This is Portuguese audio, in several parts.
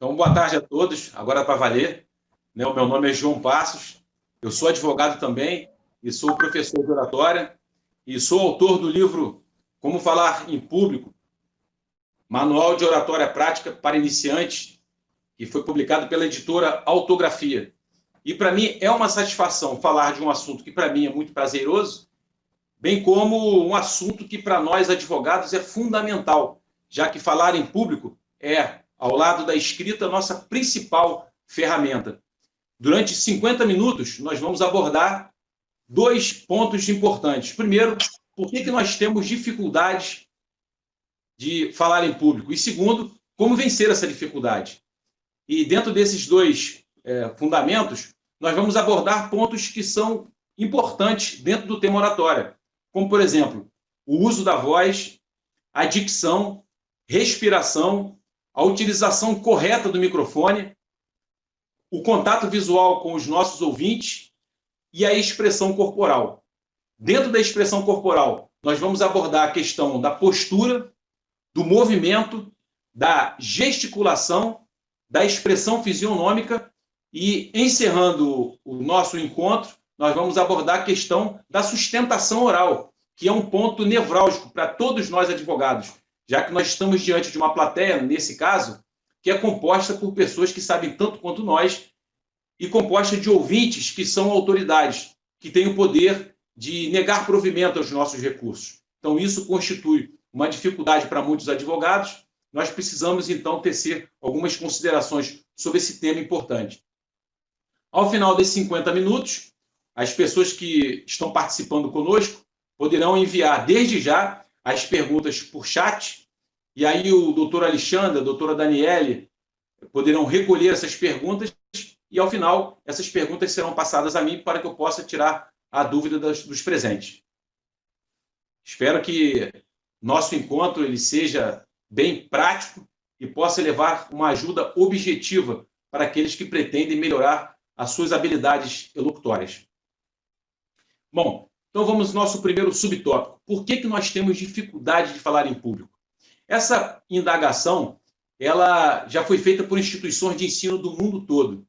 Então, boa tarde a todos. Agora para valer, né? O meu nome é João Passos, eu sou advogado também e sou professor de oratória e sou autor do livro Como Falar em Público, Manual de Oratória Prática para Iniciantes, que foi publicado pela editora Autografia. E para mim é uma satisfação falar de um assunto que para mim é muito prazeroso, bem como um assunto que para nós advogados é fundamental, já que falar em público é, ao lado da escrita, nossa principal ferramenta. Durante 50 minutos, nós vamos abordar dois pontos importantes. Primeiro, por que nós temos dificuldades de falar em público? E segundo, como vencer essa dificuldade? E dentro desses dois fundamentos, nós vamos abordar pontos que são importantes dentro do tema oratória, como, por exemplo, o uso da voz, a dicção, respiração, a utilização correta do microfone, o contato visual com os nossos ouvintes e a expressão corporal. Dentro da expressão corporal, nós vamos abordar a questão da postura, do movimento, da gesticulação, da expressão fisionômica e, encerrando o nosso encontro, nós vamos abordar a questão da sustentação oral, que é um ponto nevrálgico para todos nós advogados, já que nós estamos diante de uma plateia, nesse caso, que é composta por pessoas que sabem tanto quanto nós e composta de ouvintes que são autoridades, que têm o poder de negar provimento aos nossos recursos. Então, isso constitui uma dificuldade para muitos advogados. Nós precisamos, então, tecer algumas considerações sobre esse tema importante. Ao final desses 50 minutos, as pessoas que estão participando conosco poderão enviar, desde já, as perguntas por chat, e aí o doutor Alexandre, a doutora Daniele, poderão recolher essas perguntas, e, ao final, essas perguntas serão passadas a mim para que eu possa tirar a dúvida dos presentes. Espero que nosso encontro ele seja bem prático e possa levar uma ajuda objetiva para aqueles que pretendem melhorar as suas habilidades elocutórias. Bom, então vamos ao nosso primeiro subtópico. Por que nós temos dificuldade de falar em público? Essa indagação ela já foi feita por instituições de ensino do mundo todo,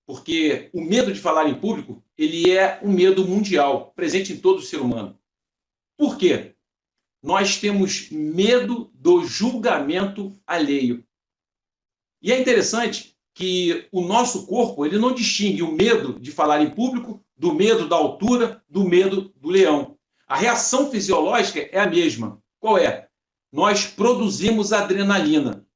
porque o medo de falar em público ele é um medo mundial, presente em todo o ser humano. Por quê? Nós temos medo do julgamento alheio. E é interessante que o nosso corpo ele não distingue o medo de falar em público do medo da altura, do medo do leão. A reação fisiológica é a mesma. Qual é? Nós produzimos adrenalina.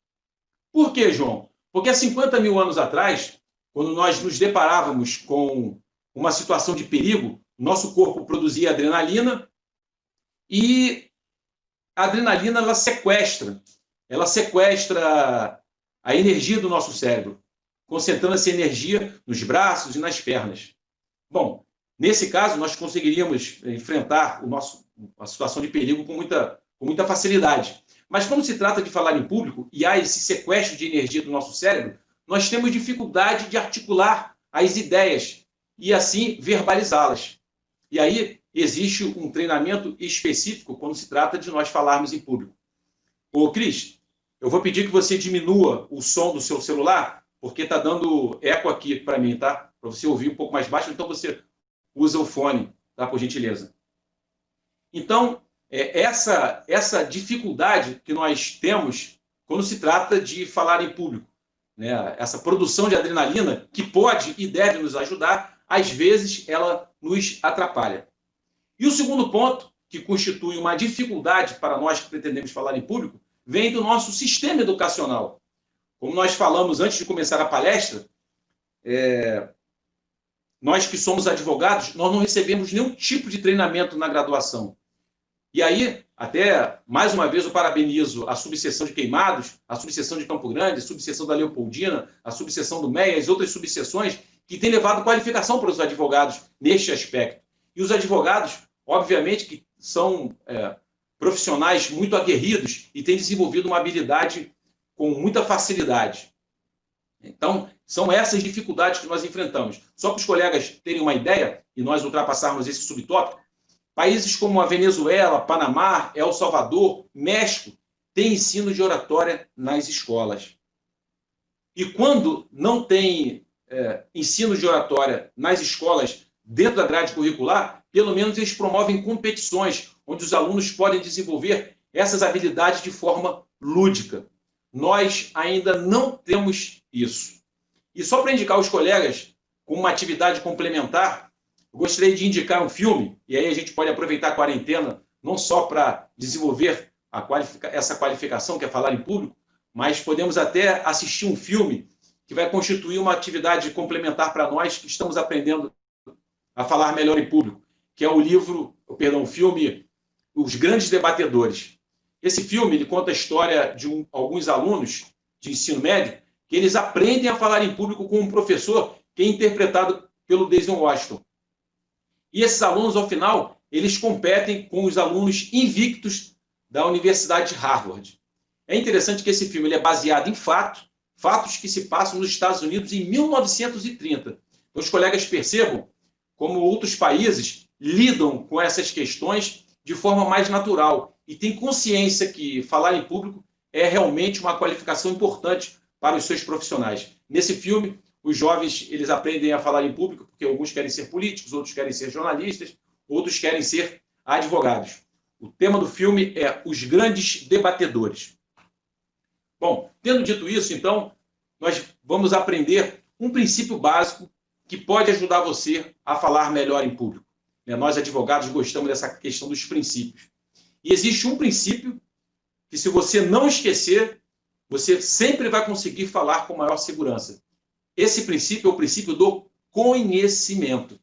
Por quê, João? Porque há 50 mil anos atrás, quando nós nos deparávamos com uma situação de perigo, nosso corpo produzia adrenalina e a adrenalina ela sequestra a energia do nosso cérebro, concentrando essa energia nos braços e nas pernas. Bom, nesse caso, nós conseguiríamos enfrentar a situação de perigo com muita facilidade. Mas quando se trata de falar em público e há esse sequestro de energia do nosso cérebro, nós temos dificuldade de articular as ideias e, assim, verbalizá-las. E aí existe um treinamento específico quando se trata de nós falarmos em público. Ô, Cris, eu vou pedir que você diminua o som do seu celular, porque está dando eco aqui para mim, tá? Para você ouvir um pouco mais baixo, então você usa o fone, tá? Por gentileza. Então, essa dificuldade que nós temos quando se trata de falar em público, né? Essa produção de adrenalina que pode e deve nos ajudar, às vezes ela nos atrapalha. E o segundo ponto, que constitui uma dificuldade para nós que pretendemos falar em público, vem do nosso sistema educacional. Como nós falamos antes de começar a palestra, nós que somos advogados, nós não recebemos nenhum tipo de treinamento na graduação. E aí, até, mais uma vez, eu parabenizo a subseção de Queimados, a subseção de Campo Grande, a subseção da Leopoldina, a subseção do MEI, as outras subseções que têm levado qualificação para os advogados neste aspecto. E os advogados, obviamente, que são profissionais muito aguerridos e têm desenvolvido uma habilidade com muita facilidade. Então, são essas dificuldades que nós enfrentamos. Só para os colegas terem uma ideia e nós ultrapassarmos esse subtópico, países como a Venezuela, Panamá, El Salvador, México, têm ensino de oratória nas escolas. E quando não tem ensino de oratória nas escolas, dentro da grade curricular, pelo menos eles promovem competições, onde os alunos podem desenvolver essas habilidades de forma lúdica. Nós ainda não temos isso. E só para indicar aos colegas, com uma atividade complementar, eu gostaria de indicar um filme, e aí a gente pode aproveitar a quarentena, não só para desenvolver essa qualificação, que é falar em público, mas podemos até assistir um filme que vai constituir uma atividade complementar para nós que estamos aprendendo a falar melhor em público, que é o filme Os Grandes Debatedores. Esse filme ele conta a história de alguns alunos de ensino médio que eles aprendem a falar em público com um professor que é interpretado pelo Denzel Washington. E esses alunos, ao final, eles competem com os alunos invictos da Universidade de Harvard. É interessante que esse filme ele é baseado em fatos que se passam nos Estados Unidos em 1930. Então, os colegas percebam como outros países lidam com essas questões de forma mais natural e têm consciência que falar em público é realmente uma qualificação importante para os seus profissionais. Nesse filme, os jovens eles aprendem a falar em público porque alguns querem ser políticos, outros querem ser jornalistas, outros querem ser advogados. O tema do filme é Os Grandes Debatedores. Bom, tendo dito isso, então, nós vamos aprender um princípio básico que pode ajudar você a falar melhor em público. Nós, advogados, gostamos dessa questão dos princípios. E existe um princípio que, se você não esquecer, você sempre vai conseguir falar com maior segurança. Esse princípio é o princípio do conhecimento.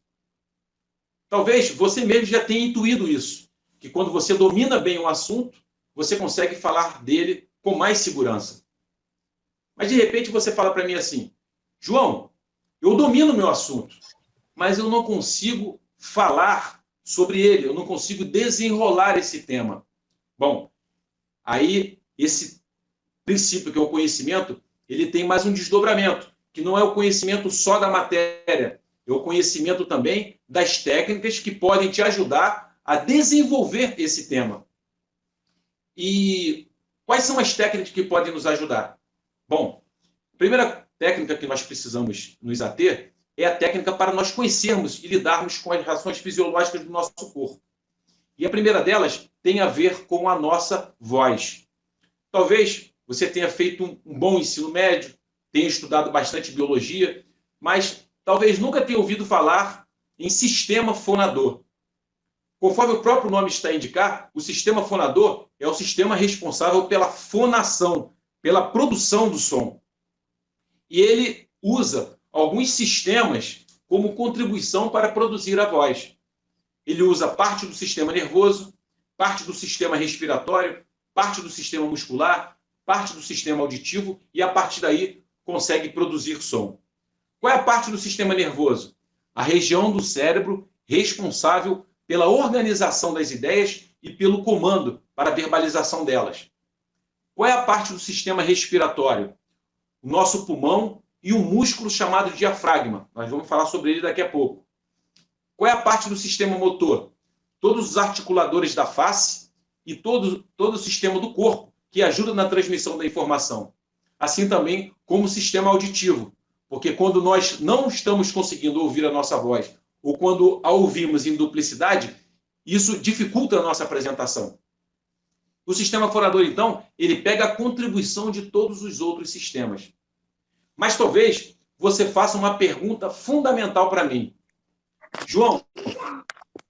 Talvez você mesmo já tenha intuído isso, que quando você domina bem um assunto, você consegue falar dele com mais segurança. Mas, de repente, você fala para mim assim, João, eu domino o meu assunto, mas eu não consigo falar sobre ele, eu não consigo desenrolar esse tema. Bom, aí esse princípio que é o conhecimento, ele tem mais um desdobramento, que não é o conhecimento só da matéria, é o conhecimento também das técnicas que podem te ajudar a desenvolver esse tema. E quais são as técnicas que podem nos ajudar? Bom, a primeira técnica que nós precisamos nos ater é a técnica para nós conhecermos e lidarmos com as reações fisiológicas do nosso corpo. E a primeira delas tem a ver com a nossa voz. Talvez você tenha feito um bom ensino médio, tenha estudado bastante biologia, mas talvez nunca tenha ouvido falar em sistema fonador. Conforme o próprio nome está a indicar, o sistema fonador é o sistema responsável pela fonação, pela produção do som. E ele usa alguns sistemas como contribuição para produzir a voz. Ele usa parte do sistema nervoso, parte do sistema respiratório, parte do sistema muscular, parte do sistema auditivo e, a partir daí, consegue produzir som. Qual é a parte do sistema nervoso? A região do cérebro responsável pela organização das ideias e pelo comando para a verbalização delas. Qual é a parte do sistema respiratório? O nosso pulmão e um músculo chamado diafragma. Nós vamos falar sobre ele daqui a pouco. Qual é a parte do sistema motor? Todos os articuladores da face e todo o sistema do corpo que ajuda na transmissão da informação. Assim também como o sistema auditivo, porque quando nós não estamos conseguindo ouvir a nossa voz ou quando a ouvimos em duplicidade, isso dificulta a nossa apresentação. O sistema fonador, então, ele pega a contribuição de todos os outros sistemas. Mas talvez você faça uma pergunta fundamental para mim. João,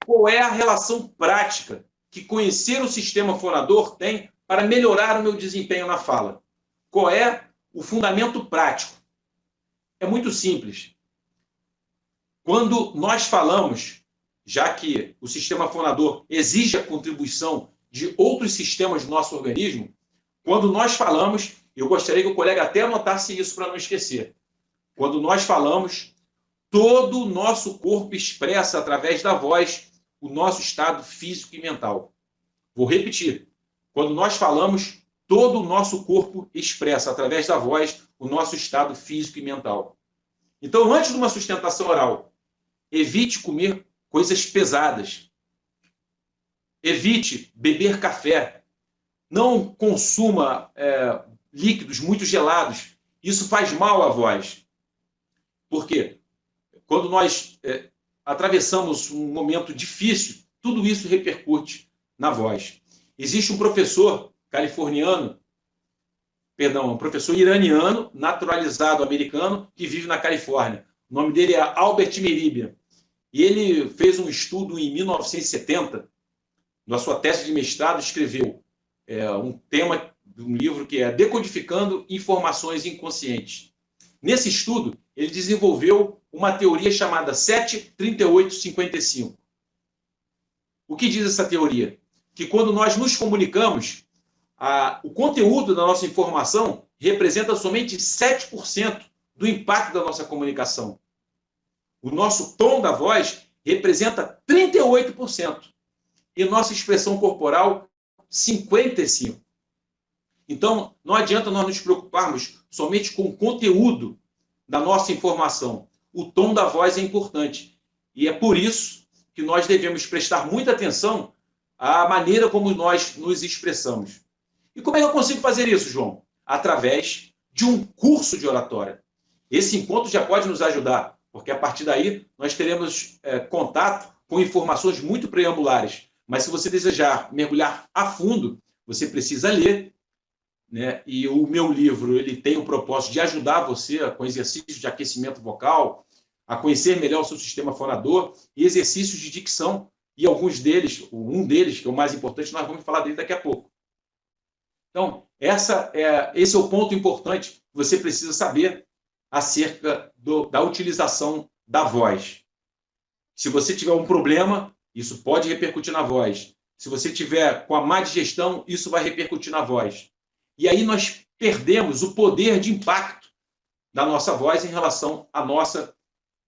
qual é a relação prática que conhecer o sistema fonador tem para melhorar o meu desempenho na fala? Qual é o fundamento prático? É muito simples. Quando nós falamos, já que o sistema fonador exige a contribuição de outros sistemas do nosso organismo, quando nós falamos, eu gostaria que o colega até anotasse isso para não esquecer. Quando nós falamos, todo o nosso corpo expressa, através da voz, o nosso estado físico e mental. Vou repetir. Quando nós falamos, todo o nosso corpo expressa, através da voz, o nosso estado físico e mental. Então, antes de uma sustentação oral, evite comer coisas pesadas. Evite beber café. Não consuma líquidos muito gelados. Isso faz mal à voz. Por quê? Quando nós atravessamos um momento difícil, tudo isso repercute na voz. Existe um professor californiano, um professor iraniano, naturalizado americano, que vive na Califórnia. O nome dele é Albert Mehrabian. E ele fez um estudo em 1970, na sua tese de mestrado, escreveu um tema de um livro que é Decodificando Informações Inconscientes. Nesse estudo, ele desenvolveu uma teoria chamada 73855. O que diz essa teoria? Que quando nós nos comunicamos, o conteúdo da nossa informação representa somente 7% do impacto da nossa comunicação. O nosso tom da voz representa 38%. E nossa expressão corporal, 55%. Então, não adianta nós nos preocuparmos somente com o conteúdo da nossa informação. O tom da voz é importante. E é por isso que nós devemos prestar muita atenção à maneira como nós nos expressamos. E como é que eu consigo fazer isso, João? Através de um curso de oratória. Esse encontro já pode nos ajudar, porque a partir daí nós teremos contato com informações muito preambulares. Mas se você desejar mergulhar a fundo, você precisa ler, né? E o meu livro ele tem o propósito de ajudar você com exercícios de aquecimento vocal, a conhecer melhor o seu sistema fonador e exercícios de dicção. E alguns deles, um deles, que é o mais importante, nós vamos falar dele daqui a pouco. Então, esse é o ponto importante que você precisa saber acerca da utilização da voz. Se você tiver um problema, isso pode repercutir na voz. Se você tiver com a má digestão, isso vai repercutir na voz. E aí nós perdemos o poder de impacto da nossa voz em relação à nossa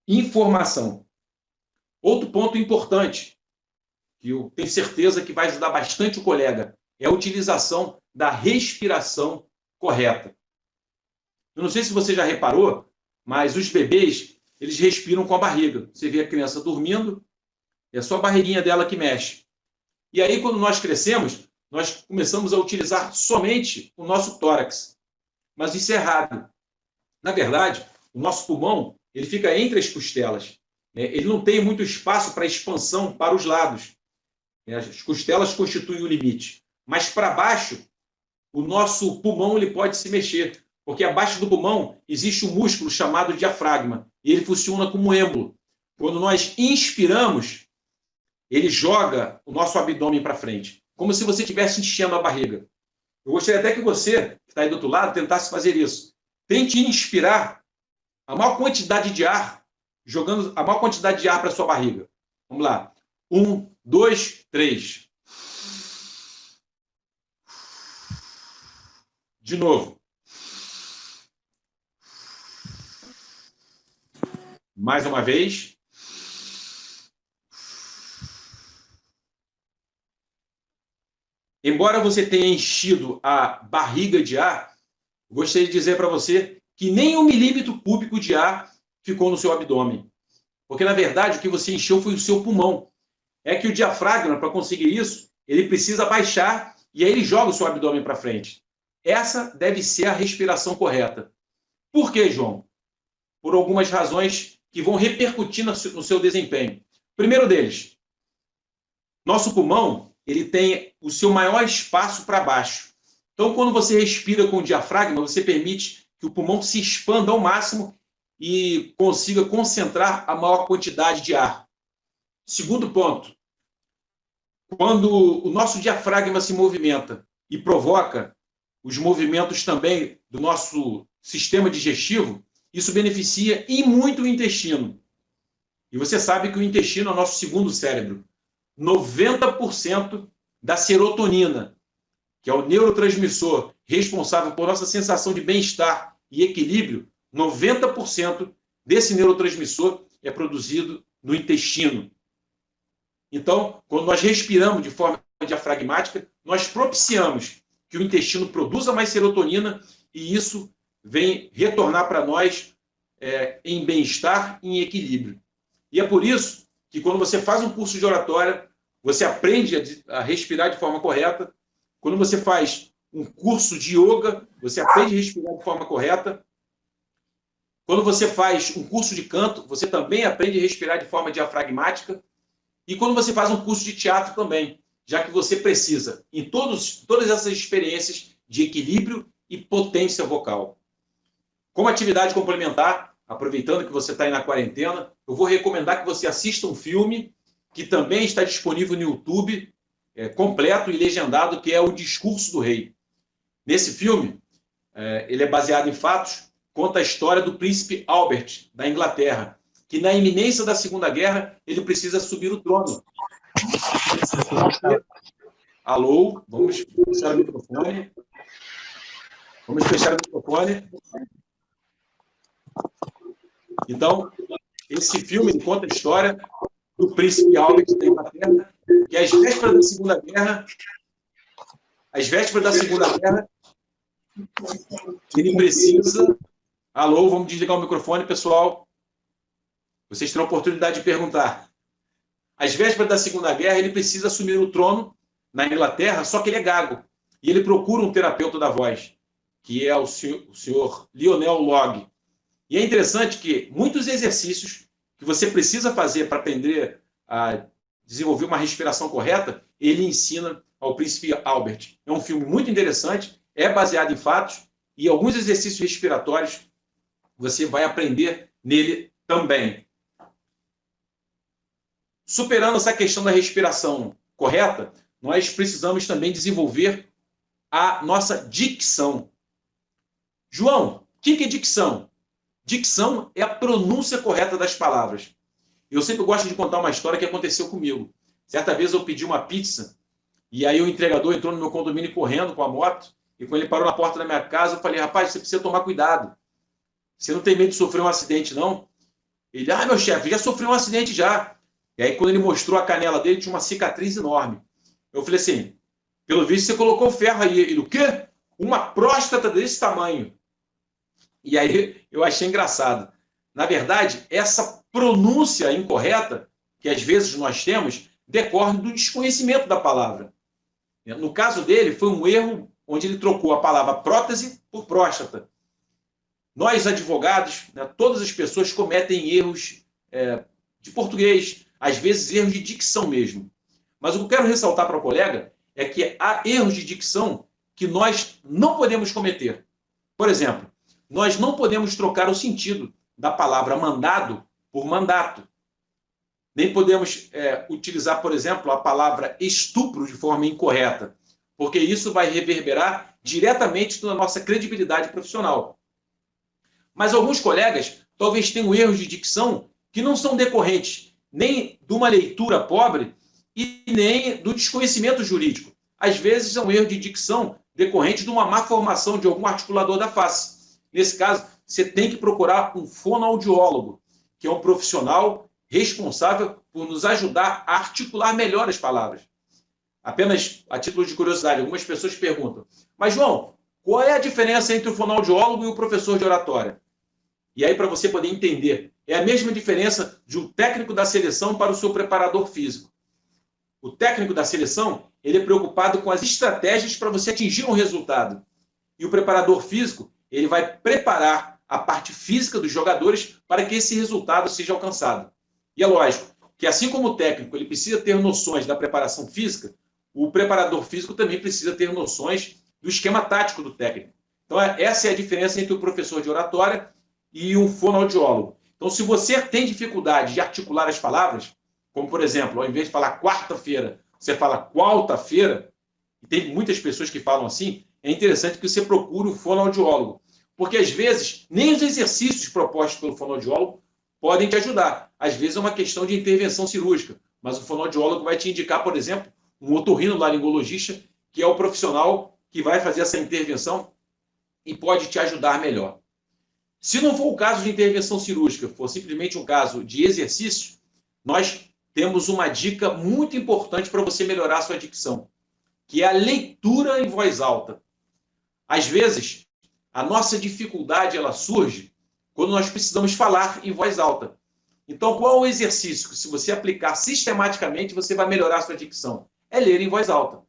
informação. Outro ponto importante, que eu tenho certeza que vai ajudar bastante o colega, é a utilização da respiração correta. Eu não sei se você já reparou, mas os bebês, eles respiram com a barriga. Você vê a criança dormindo, é só a barriguinha dela que mexe. E aí, quando nós crescemos, nós começamos a utilizar somente o nosso tórax. Mas isso é errado. Na verdade, o nosso pulmão ele fica entre as costelas. Ele não tem muito espaço para expansão para os lados. As costelas constituem o limite. Mas para baixo, o nosso pulmão ele pode se mexer. Porque abaixo do pulmão existe um músculo chamado diafragma. E ele funciona como um êmbolo. Quando nós inspiramos, ele joga o nosso abdômen para frente. Como se você estivesse enchendo a barriga. Eu gostaria até que você, que está aí do outro lado, tentasse fazer isso. Tente inspirar a maior quantidade de ar, jogando a maior quantidade de ar para a sua barriga. Vamos lá. 1, 2, 3. De novo. Mais uma vez. Embora você tenha enchido a barriga de ar, gostaria de dizer para você que nem 1 milímetro cúbico de ar ficou no seu abdômen. Porque, na verdade, o que você encheu foi o seu pulmão. É que o diafragma, para conseguir isso, ele precisa baixar e aí ele joga o seu abdômen para frente. Essa deve ser a respiração correta. Por quê, João? Por algumas razões que vão repercutir no seu desempenho. Primeiro deles, nosso pulmão ele tem o seu maior espaço para baixo. Então, quando você respira com o diafragma, você permite que o pulmão se expanda ao máximo e consiga concentrar a maior quantidade de ar. Segundo ponto, quando o nosso diafragma se movimenta e provoca os movimentos também do nosso sistema digestivo, isso beneficia e muito o intestino. E você sabe que o intestino é o nosso segundo cérebro. 90% da serotonina, que é o neurotransmissor responsável por nossa sensação de bem-estar e equilíbrio, 90% desse neurotransmissor é produzido no intestino. Então, quando nós respiramos de forma diafragmática, nós propiciamos que o intestino produza mais serotonina e isso vem retornar para nós em bem-estar e em equilíbrio. E é por isso que quando você faz um curso de oratória, você aprende a respirar de forma correta. Quando você faz um curso de yoga, você aprende a respirar de forma correta. Quando você faz um curso de canto, você também aprende a respirar de forma diafragmática. E quando você faz um curso de teatro também, já que você precisa, em todas essas experiências, de equilíbrio e potência vocal. Como atividade complementar, aproveitando que você está aí na quarentena, eu vou recomendar que você assista um filme que também está disponível no YouTube, completo e legendado, que é O Discurso do Rei. Nesse filme, ele é baseado em fatos, conta a história do príncipe Albert, da Inglaterra, que na iminência da Segunda Guerra, ele precisa subir o trono. Alô, vamos fechar o microfone. Vamos fechar o microfone. Então, esse filme conta a história do príncipe Albert da Inglaterra, que às vésperas da Segunda Guerra, ele precisa... Alô, vamos desligar o microfone, pessoal. Vocês terão a oportunidade de perguntar. Às vésperas da Segunda Guerra, ele precisa assumir o trono na Inglaterra, só que ele é gago. E ele procura um terapeuta da voz, que é o senhor Lionel Logg. E é interessante que muitos exercícios que você precisa fazer para aprender a desenvolver uma respiração correta, ele ensina ao príncipe Albert. É um filme muito interessante, é baseado em fatos, e alguns exercícios respiratórios você vai aprender nele também. Superando essa questão da respiração correta, nós precisamos também desenvolver a nossa dicção. João, o que é dicção? Dicção é a pronúncia correta das palavras. Eu sempre gosto de contar uma história que aconteceu comigo. Certa vez eu pedi uma pizza, e aí o entregador entrou no meu condomínio correndo com a moto, e quando ele parou na porta da minha casa, eu falei, rapaz, você precisa tomar cuidado. Você não tem medo de sofrer um acidente, não? Ele, meu chefe, já sofreu um acidente já. E aí, quando ele mostrou a canela dele, tinha uma cicatriz enorme. Eu falei assim, pelo visto, você colocou ferro aí. Ele, o quê? Uma próstata desse tamanho. E aí, eu achei engraçado. Na verdade, essa pronúncia incorreta, que às vezes nós temos, decorre do desconhecimento da palavra. No caso dele, foi um erro onde ele trocou a palavra prótese por próstata. Nós, advogados, todas as pessoas cometem erros de português, às vezes erros de dicção mesmo. Mas o que eu quero ressaltar para o colega é que há erros de dicção que nós não podemos cometer. Por exemplo, nós não podemos trocar o sentido da palavra mandado por mandato. Nem podemos utilizar, por exemplo, a palavra estupro de forma incorreta, porque isso vai reverberar diretamente na nossa credibilidade profissional. Mas alguns colegas talvez tenham erros de dicção que não são decorrentes nem de uma leitura pobre e nem do desconhecimento jurídico. Às vezes são erros de dicção decorrentes de uma má formação de algum articulador da face. Nesse caso, você tem que procurar um fonoaudiólogo, que é um profissional responsável por nos ajudar a articular melhor as palavras. Apenas a título de curiosidade, algumas pessoas perguntam, mas João, qual é a diferença entre o fonoaudiólogo e o professor de oratória? E aí, para você poder entender, é a mesma diferença de um técnico da seleção para o seu preparador físico. O técnico da seleção, ele é preocupado com as estratégias para você atingir um resultado. E o preparador físico, ele vai preparar a parte física dos jogadores para que esse resultado seja alcançado. E é lógico que, assim como o técnico ele precisa ter noções da preparação física, o preparador físico também precisa ter noções do esquema tático do técnico. Então, essa é a diferença entre o professor de oratória e um fonoaudiólogo. Então, se você tem dificuldade de articular as palavras, como, por exemplo, ao invés de falar quarta-feira, você fala qualta-feira, e tem muitas pessoas que falam assim, é interessante que você procure o fonoaudiólogo, porque, às vezes, nem os exercícios propostos pelo fonoaudiólogo podem te ajudar. Às vezes, é uma questão de intervenção cirúrgica, mas o fonoaudiólogo vai te indicar, por exemplo, um otorrinolaringologista, que é o profissional que vai fazer essa intervenção e pode te ajudar melhor. Se não for o caso de intervenção cirúrgica, for simplesmente um caso de exercício, nós temos uma dica muito importante para você melhorar a sua dicção, que é a leitura em voz alta. Às vezes, a nossa dificuldade ela surge quando nós precisamos falar em voz alta. Então, qual é o exercício que, se você aplicar sistematicamente, você vai melhorar a sua dicção? É ler em voz alta.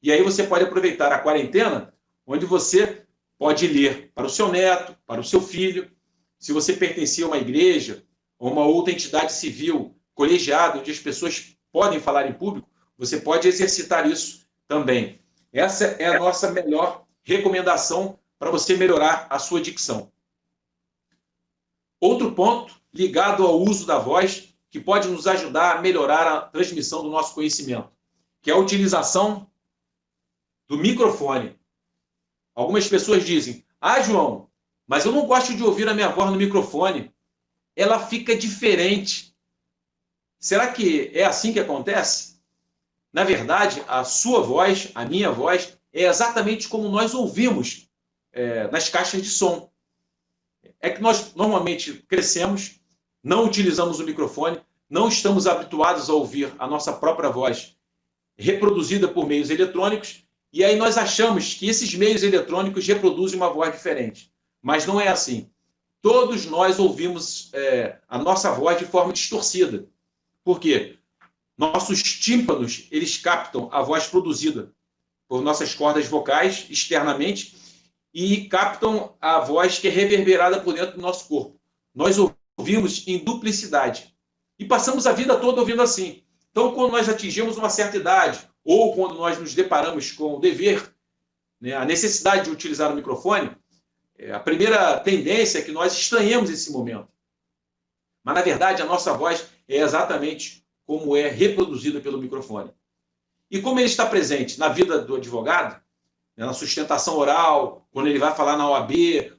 E aí você pode aproveitar a quarentena, onde você pode ler para o seu neto, para o seu filho, se você pertencia a uma igreja ou uma outra entidade civil colegiada, onde as pessoas podem falar em público, você pode exercitar isso também. Essa é a nossa melhor recomendação para você melhorar a sua dicção. Outro ponto ligado ao uso da voz, que pode nos ajudar a melhorar a transmissão do nosso conhecimento, que é a utilização do microfone. Algumas pessoas dizem: ah, João, mas eu não gosto de ouvir a minha voz no microfone. Ela fica diferente. Será que é assim que acontece? Na verdade, a sua voz, a minha voz, é exatamente como nós ouvimos nas caixas de som. É que nós normalmente crescemos, não utilizamos o microfone, não estamos habituados a ouvir a nossa própria voz reproduzida por meios eletrônicos, e aí nós achamos que esses meios eletrônicos reproduzem uma voz diferente. Mas não é assim. Todos nós ouvimos a nossa voz de forma distorcida. Por quê? Nossos tímpanos, eles captam a voz produzida por nossas cordas vocais externamente e captam a voz que é reverberada por dentro do nosso corpo. Nós ouvimos em duplicidade. E passamos a vida toda ouvindo assim. Então, quando nós atingimos uma certa idade, ou quando nós nos deparamos com o dever, né, a necessidade de utilizar o microfone, a primeira tendência é que nós estranhemos esse momento. Mas, na verdade, a nossa voz é exatamente como é reproduzida pelo microfone. E como ele está presente na vida do advogado, na sustentação oral, quando ele vai falar na OAB,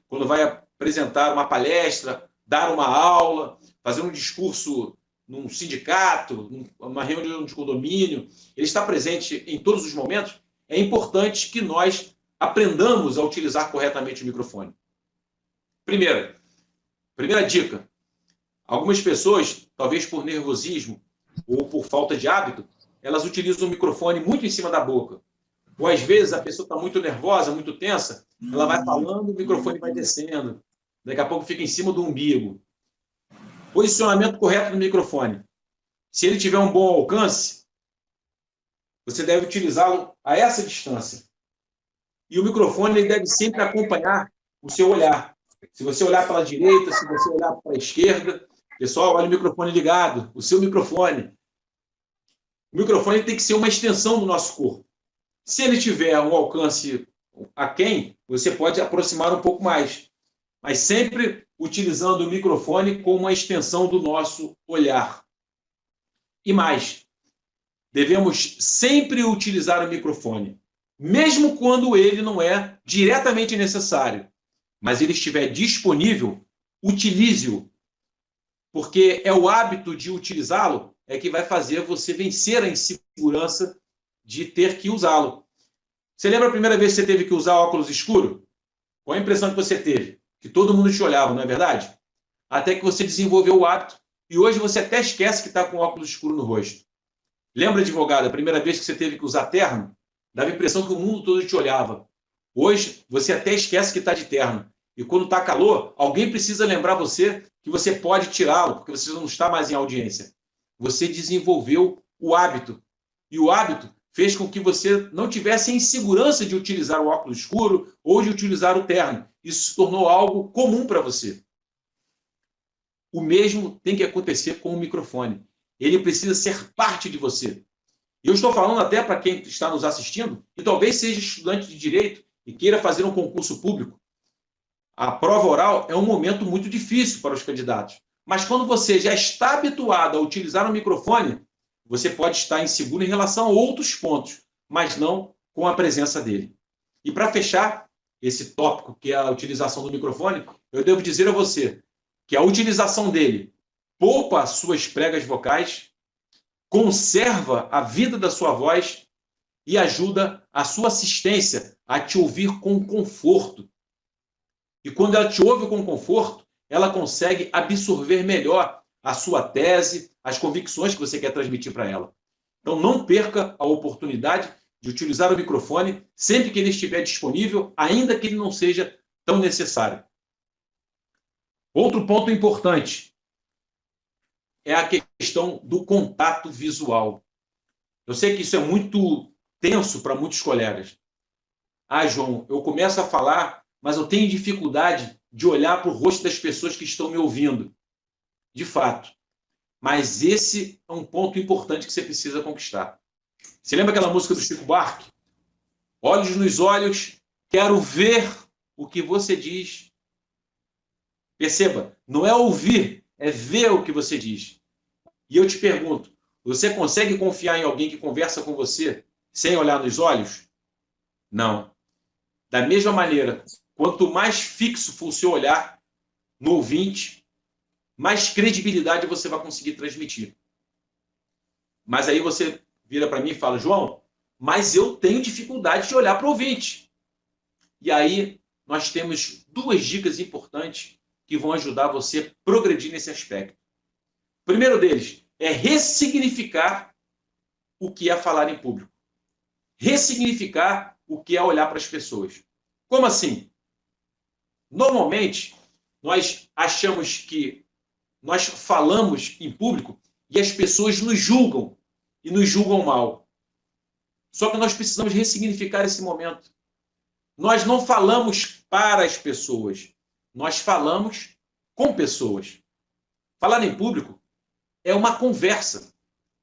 quando vai apresentar uma palestra, dar uma aula, fazer um discurso num sindicato, numa reunião de condomínio, ele está presente em todos os momentos, é importante que nós aprendamos a utilizar corretamente o microfone. Primeira dica, algumas pessoas, talvez por nervosismo ou por falta de hábito, elas utilizam o microfone muito em cima da boca. Ou às vezes a pessoa está muito nervosa, muito tensa, ela vai falando, o microfone vai descendo. Daqui a pouco fica em cima do umbigo. Posicionamento correto do microfone. Se ele tiver um bom alcance, você deve utilizá-lo a essa distância. E o microfone ele deve sempre acompanhar o seu olhar. Se você olhar para a direita, se você olhar para a esquerda, pessoal, olha o microfone ligado, o seu microfone. O microfone tem que ser uma extensão do nosso corpo. Se ele tiver um alcance aquém, você pode aproximar um pouco mais. Mas sempre utilizando o microfone como uma extensão do nosso olhar. E mais, devemos sempre utilizar o microfone, mesmo quando ele não é diretamente necessário. Mas ele estiver disponível, utilize-o. Porque é o hábito de utilizá-lo é que vai fazer você vencer a insegurança de ter que usá-lo. Você lembra a primeira vez que você teve que usar óculos escuro? Qual a impressão que você teve? Que todo mundo te olhava, não é verdade? Até que você desenvolveu o hábito e hoje você até esquece que está com óculos escuro no rosto. Lembra, advogado, a primeira vez que você teve que usar terno? Dava a impressão que o mundo todo te olhava. Hoje você até esquece que está de terno. E quando está calor, alguém precisa lembrar você que você pode tirá-lo, porque você não está mais em audiência. Você desenvolveu o hábito. E o hábito fez com que você não tivesse insegurança de utilizar o óculos escuro ou de utilizar o terno. Isso se tornou algo comum para você. O mesmo tem que acontecer com o microfone. Ele precisa ser parte de você. E eu estou falando até para quem está nos assistindo e talvez seja estudante de direito e queira fazer um concurso público. A prova oral é um momento muito difícil para os candidatos. Mas quando você já está habituado a utilizar o microfone, você pode estar inseguro em relação a outros pontos, mas não com a presença dele. E para fechar esse tópico, que é a utilização do microfone, eu devo dizer a você que a utilização dele poupa as suas pregas vocais, conserva a vida da sua voz e ajuda a sua assistência a te ouvir com conforto. E quando ela te ouve com conforto, ela consegue absorver melhor a sua tese, as convicções que você quer transmitir para ela. Então, não perca a oportunidade de utilizar o microfone sempre que ele estiver disponível, ainda que ele não seja tão necessário. Outro ponto importante é a questão do contato visual. Eu sei que isso é muito tenso para muitos colegas. Ah, João, eu começo a falar, mas eu tenho dificuldade de olhar para o rosto das pessoas que estão me ouvindo, de fato. Mas esse é um ponto importante que você precisa conquistar. Você lembra aquela música do Chico Buarque? Olhos nos olhos, quero ver o que você diz. Perceba, não é ouvir, é ver o que você diz. E eu te pergunto, você consegue confiar em alguém que conversa com você sem olhar nos olhos? Não. Da mesma maneira, quanto mais fixo for o seu olhar no ouvinte, mais credibilidade você vai conseguir transmitir. Mas aí você vira para mim e fala, João, mas eu tenho dificuldade de olhar para o ouvinte. E aí nós temos duas dicas importantes que vão ajudar você a progredir nesse aspecto. O primeiro deles é ressignificar o que é falar em público. Ressignificar o que é olhar para as pessoas. Como assim? Normalmente, nós achamos que nós falamos em público e as pessoas nos julgam e nos julgam mal. Só que nós precisamos ressignificar esse momento. Nós não falamos para as pessoas, nós falamos com pessoas. Falar em público é uma conversa,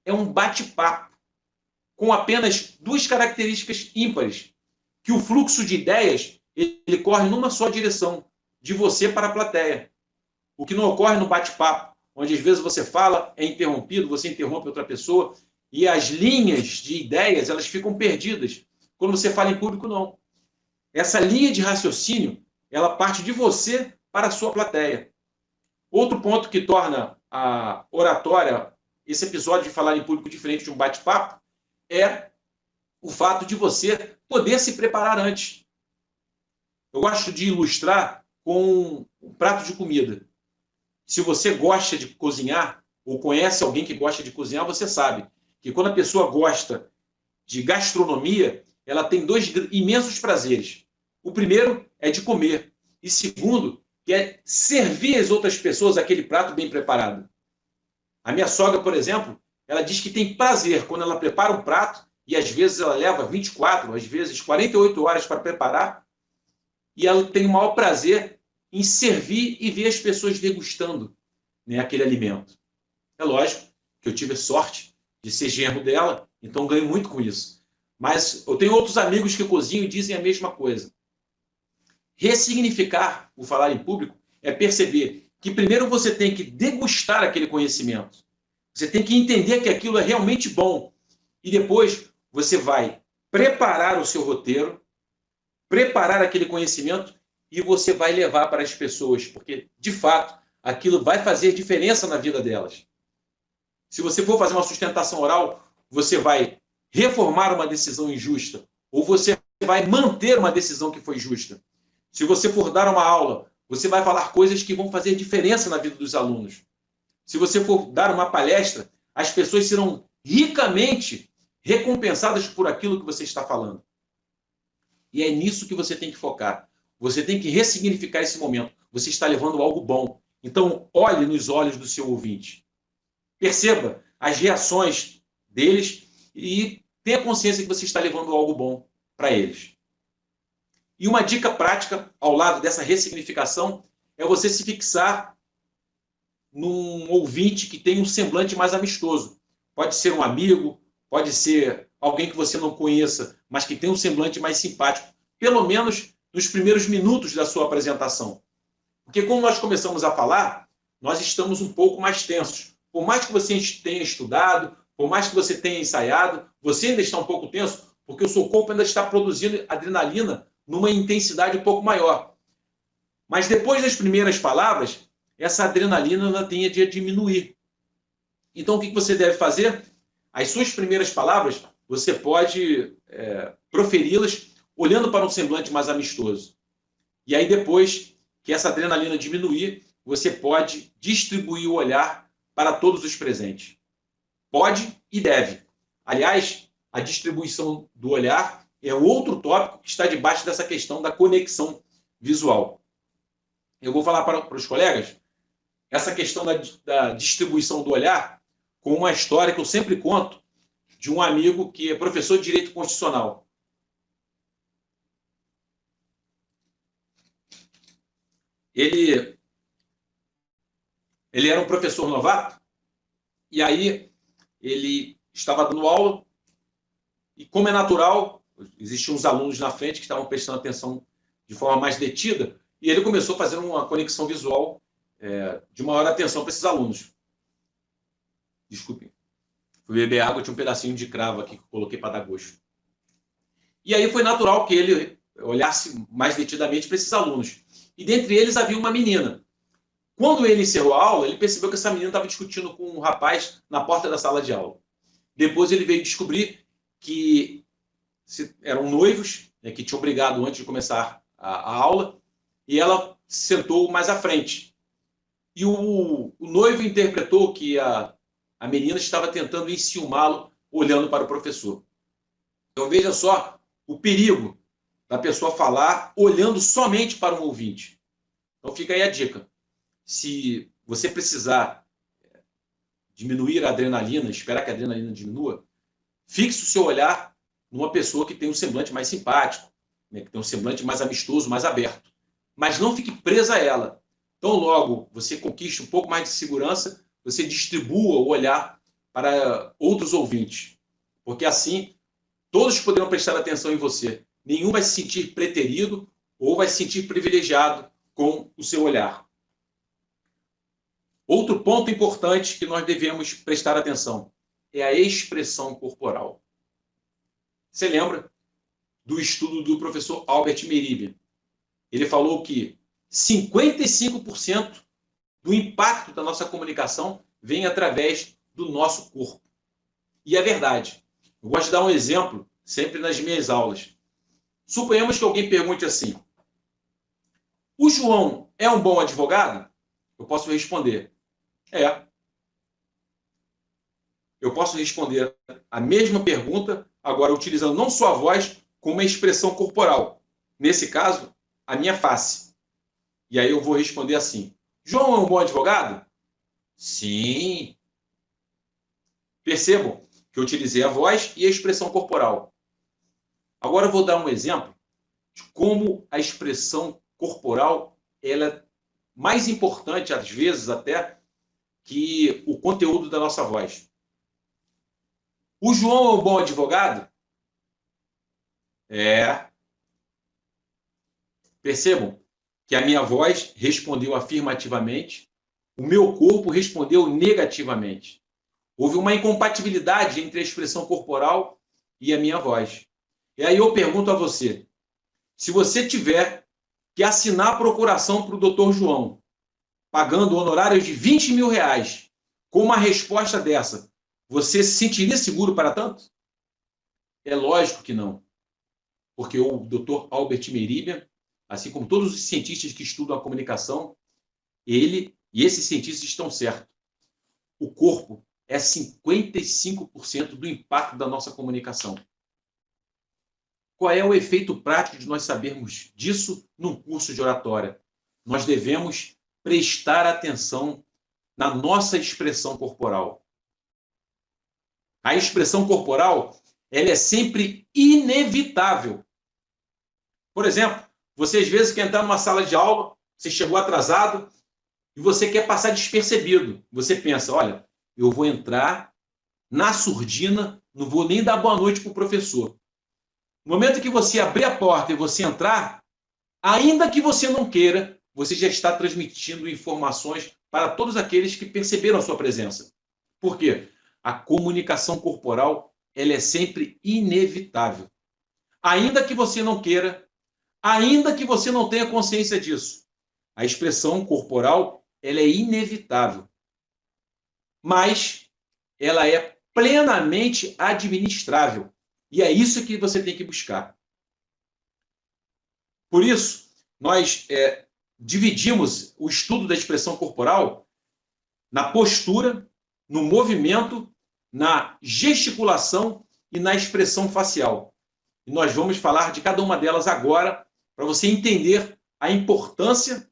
é um bate-papo, com apenas duas características ímpares, que o fluxo de ideias ele corre numa só direção, de você para a plateia. O que não ocorre no bate-papo, onde às vezes você fala, é interrompido, você interrompe outra pessoa, e as linhas de ideias elas ficam perdidas. Quando você fala em público, não. Essa linha de raciocínio, ela parte de você para a sua plateia. Outro ponto que torna a oratória, esse episódio de falar em público diferente de um bate-papo, é o fato de você poder se preparar antes. Eu gosto de ilustrar com um prato de comida. Se você gosta de cozinhar, ou conhece alguém que gosta de cozinhar, você sabe que quando a pessoa gosta de gastronomia, ela tem dois imensos prazeres. O primeiro é de comer. E segundo, que é servir às outras pessoas aquele prato bem preparado. A minha sogra, por exemplo, ela diz que tem prazer quando ela prepara um prato, e às vezes ela leva 24, às vezes 48 horas para preparar, e ela tem o maior prazer em servir e ver as pessoas degustando, né, aquele alimento. É lógico que eu tive sorte de ser genro dela, então ganho muito com isso. Mas eu tenho outros amigos que cozinham e dizem a mesma coisa. Ressignificar o falar em público é perceber que primeiro você tem que degustar aquele conhecimento. Você tem que entender que aquilo é realmente bom. E depois você vai preparar o seu roteiro, preparar aquele conhecimento e você vai levar para as pessoas, porque, de fato, aquilo vai fazer diferença na vida delas. Se você for fazer uma sustentação oral, você vai reformar uma decisão injusta ou você vai manter uma decisão que foi justa. Se você for dar uma aula, você vai falar coisas que vão fazer diferença na vida dos alunos. Se você for dar uma palestra, as pessoas serão ricamente recompensadas por aquilo que você está falando. E é nisso que você tem que focar. Você tem que ressignificar esse momento. Você está levando algo bom. Então, olhe nos olhos do seu ouvinte. Perceba as reações deles e tenha consciência que você está levando algo bom para eles. E uma dica prática ao lado dessa ressignificação é você se fixar num ouvinte que tem um semblante mais amistoso. Pode ser um amigo, pode ser alguém que você não conheça, mas que tem um semblante mais simpático, pelo menos nos primeiros minutos da sua apresentação. Porque quando nós começamos a falar, nós estamos um pouco mais tensos. Por mais que você tenha estudado, por mais que você tenha ensaiado, você ainda está um pouco tenso, porque o seu corpo ainda está produzindo adrenalina numa intensidade um pouco maior. Mas depois das primeiras palavras, essa adrenalina ainda tende a diminuir. Então, o que você deve fazer? As suas primeiras palavras, você pode proferi-las olhando para um semblante mais amistoso. E aí, depois que essa adrenalina diminuir, você pode distribuir o olhar para todos os presentes. Pode e deve. Aliás, a distribuição do olhar é outro tópico que está debaixo dessa questão da conexão visual. Eu vou falar para os colegas essa questão da distribuição do olhar com uma história que eu sempre conto de um amigo que é professor de Direito Constitucional. ele era um professor novato, e aí ele estava dando aula, e como é natural, existiam uns alunos na frente que estavam prestando atenção de forma mais detida, e ele começou a fazer uma conexão visual de maior atenção para esses alunos. Desculpem. Fui beber água, tinha um pedacinho de cravo aqui que eu coloquei para dar gosto. E aí foi natural que ele olhasse mais detidamente para esses alunos. E dentre eles havia uma menina. Quando ele encerrou a aula, ele percebeu que essa menina estava discutindo com um rapaz na porta da sala de aula. Depois ele veio descobrir que eram noivos, né, que tinham brigado antes de começar a aula, e ela sentou mais à frente. E o noivo interpretou que a menina estava tentando enciumá-lo olhando para o professor. Então veja só o perigo da pessoa falar olhando somente para um ouvinte. Então fica aí a dica. Se você precisar diminuir a adrenalina, esperar que a adrenalina diminua, fixe o seu olhar numa pessoa que tem um semblante mais simpático, né, que tem um semblante mais amistoso, mais aberto. Mas não fique presa a ela. Então logo você conquiste um pouco mais de segurança, você distribua o olhar para outros ouvintes. Porque assim, todos poderão prestar atenção em você. Nenhum vai se sentir preterido ou vai se sentir privilegiado com o seu olhar. Outro ponto importante que nós devemos prestar atenção é a expressão corporal. Você lembra do estudo do professor Albert Mehrabian? Ele falou que 55% do impacto da nossa comunicação vem através do nosso corpo. E é verdade. Eu gosto de dar um exemplo sempre nas minhas aulas. Suponhamos que alguém pergunte assim: o João é um bom advogado? Eu posso responder: é. Eu posso responder a mesma pergunta, agora utilizando não só a voz, como a expressão corporal. Nesse caso, a minha face. E aí eu vou responder assim: João é um bom advogado? Sim. Percebam que eu utilizei a voz e a expressão corporal. Agora eu vou dar um exemplo de como a expressão corporal ela é mais importante, às vezes, até, que o conteúdo da nossa voz. O João é um bom advogado? É. Percebam que a minha voz respondeu afirmativamente, o meu corpo respondeu negativamente. Houve uma incompatibilidade entre a expressão corporal e a minha voz. E aí eu pergunto a você, se você tiver que assinar a procuração para o doutor João, pagando honorários de R$20 mil, com uma resposta dessa, você se sentiria seguro para tanto? É lógico que não. Porque o Dr. Albert Mehrabian, assim como todos os cientistas que estudam a comunicação, ele e esses cientistas estão certos. O corpo é 55% do impacto da nossa comunicação. Qual é o efeito prático de nós sabermos disso num curso de oratória? Nós devemos prestar atenção na nossa expressão corporal. A expressão corporal, ela é sempre inevitável. Por exemplo, você às vezes quer entrar numa sala de aula, você chegou atrasado e você quer passar despercebido. Você pensa, olha, eu vou entrar na surdina, não vou nem dar boa noite para o professor. No momento que você abrir a porta e você entrar, ainda que você não queira, você já está transmitindo informações para todos aqueles que perceberam a sua presença. Por quê? A comunicação corporal, ela é sempre inevitável. Ainda que você não queira, ainda que você não tenha consciência disso, a expressão corporal, ela é inevitável. Mas ela é plenamente administrável. E é isso que você tem que buscar. Por isso, nós dividimos o estudo da expressão corporal na postura, no movimento, na gesticulação e na expressão facial. E nós vamos falar de cada uma delas agora, para você entender a importância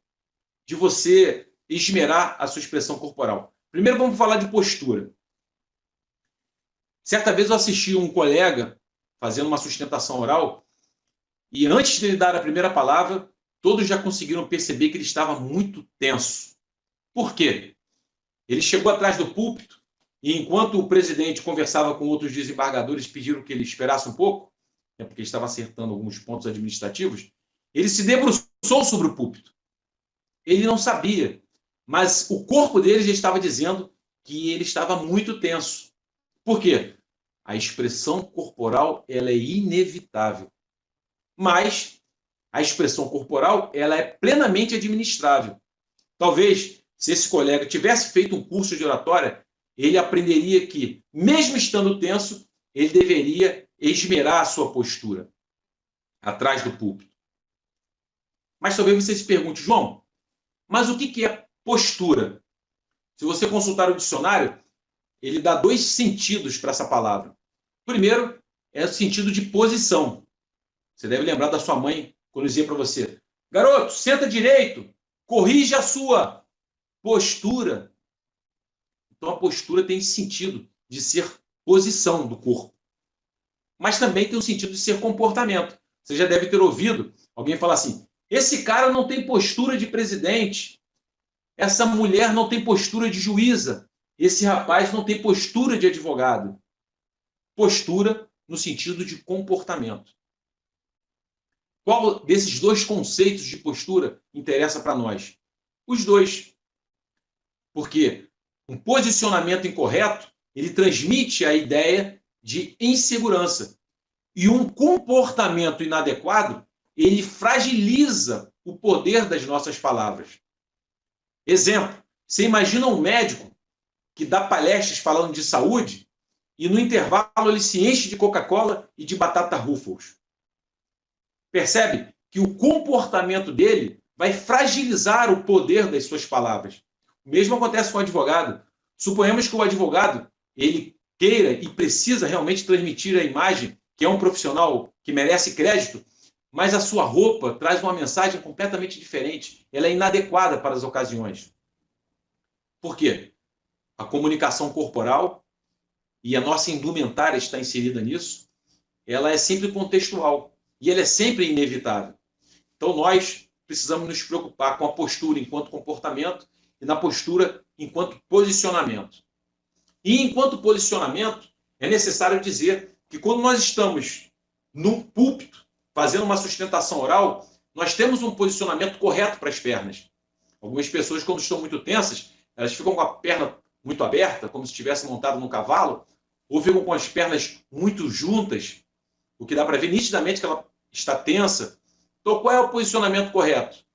de você esmerar a sua expressão corporal. Primeiro vamos falar de postura. Certa vez eu assisti um colega fazendo uma sustentação oral e antes de ele dar a primeira palavra, todos já conseguiram perceber que ele estava muito tenso. Por quê? Ele chegou atrás do púlpito e, enquanto o presidente conversava com outros desembargadores, pediram que ele esperasse um pouco, porque ele estava acertando alguns pontos administrativos, ele se debruçou sobre o púlpito. Ele não sabia, mas o corpo dele já estava dizendo que ele estava muito tenso. Por quê? A expressão corporal ela é inevitável, mas a expressão corporal ela é plenamente administrável. Talvez, se esse colega tivesse feito um curso de oratória, ele aprenderia que, mesmo estando tenso, ele deveria esmerar a sua postura atrás do púlpito. Mas talvez você se pergunte, João, mas o que é postura? Se você consultar o dicionário, ele dá dois sentidos para essa palavra. Primeiro, é o sentido de posição. Você deve lembrar da sua mãe quando dizia para você, garoto, senta direito, corrija a sua postura. Então, a postura tem sentido de ser posição do corpo. Mas também tem o sentido de ser comportamento. Você já deve ter ouvido alguém falar assim, esse cara não tem postura de presidente, essa mulher não tem postura de juíza, esse rapaz não tem postura de advogado. Postura no sentido de comportamento. Qual desses dois conceitos de postura interessa para nós? Os dois. Porque um posicionamento incorreto, ele transmite a ideia de insegurança. E um comportamento inadequado, ele fragiliza o poder das nossas palavras. Exemplo, você imagina um médico que dá palestras falando de saúde e no intervalo ele se enche de Coca-Cola e de batata Ruffles. Percebe que o comportamento dele vai fragilizar o poder das suas palavras. O mesmo acontece com o advogado. Suponhamos que o advogado ele queira e precisa realmente transmitir a imagem que é um profissional que merece crédito, mas a sua roupa traz uma mensagem completamente diferente. Ela é inadequada para as ocasiões. Por quê? A comunicação corporal, e a nossa indumentária está inserida nisso, ela é sempre contextual e ela é sempre inevitável. Então, nós precisamos nos preocupar com a postura enquanto comportamento e na postura enquanto posicionamento. E enquanto posicionamento, é necessário dizer que quando nós estamos num púlpito, fazendo uma sustentação oral, nós temos um posicionamento correto para as pernas. Algumas pessoas, quando estão muito tensas, elas ficam com a perna muito aberta, como se estivesse montado num cavalo, ou ficam com as pernas muito juntas, o que dá para ver nitidamente que ela está tensa. Então, qual é o posicionamento correto?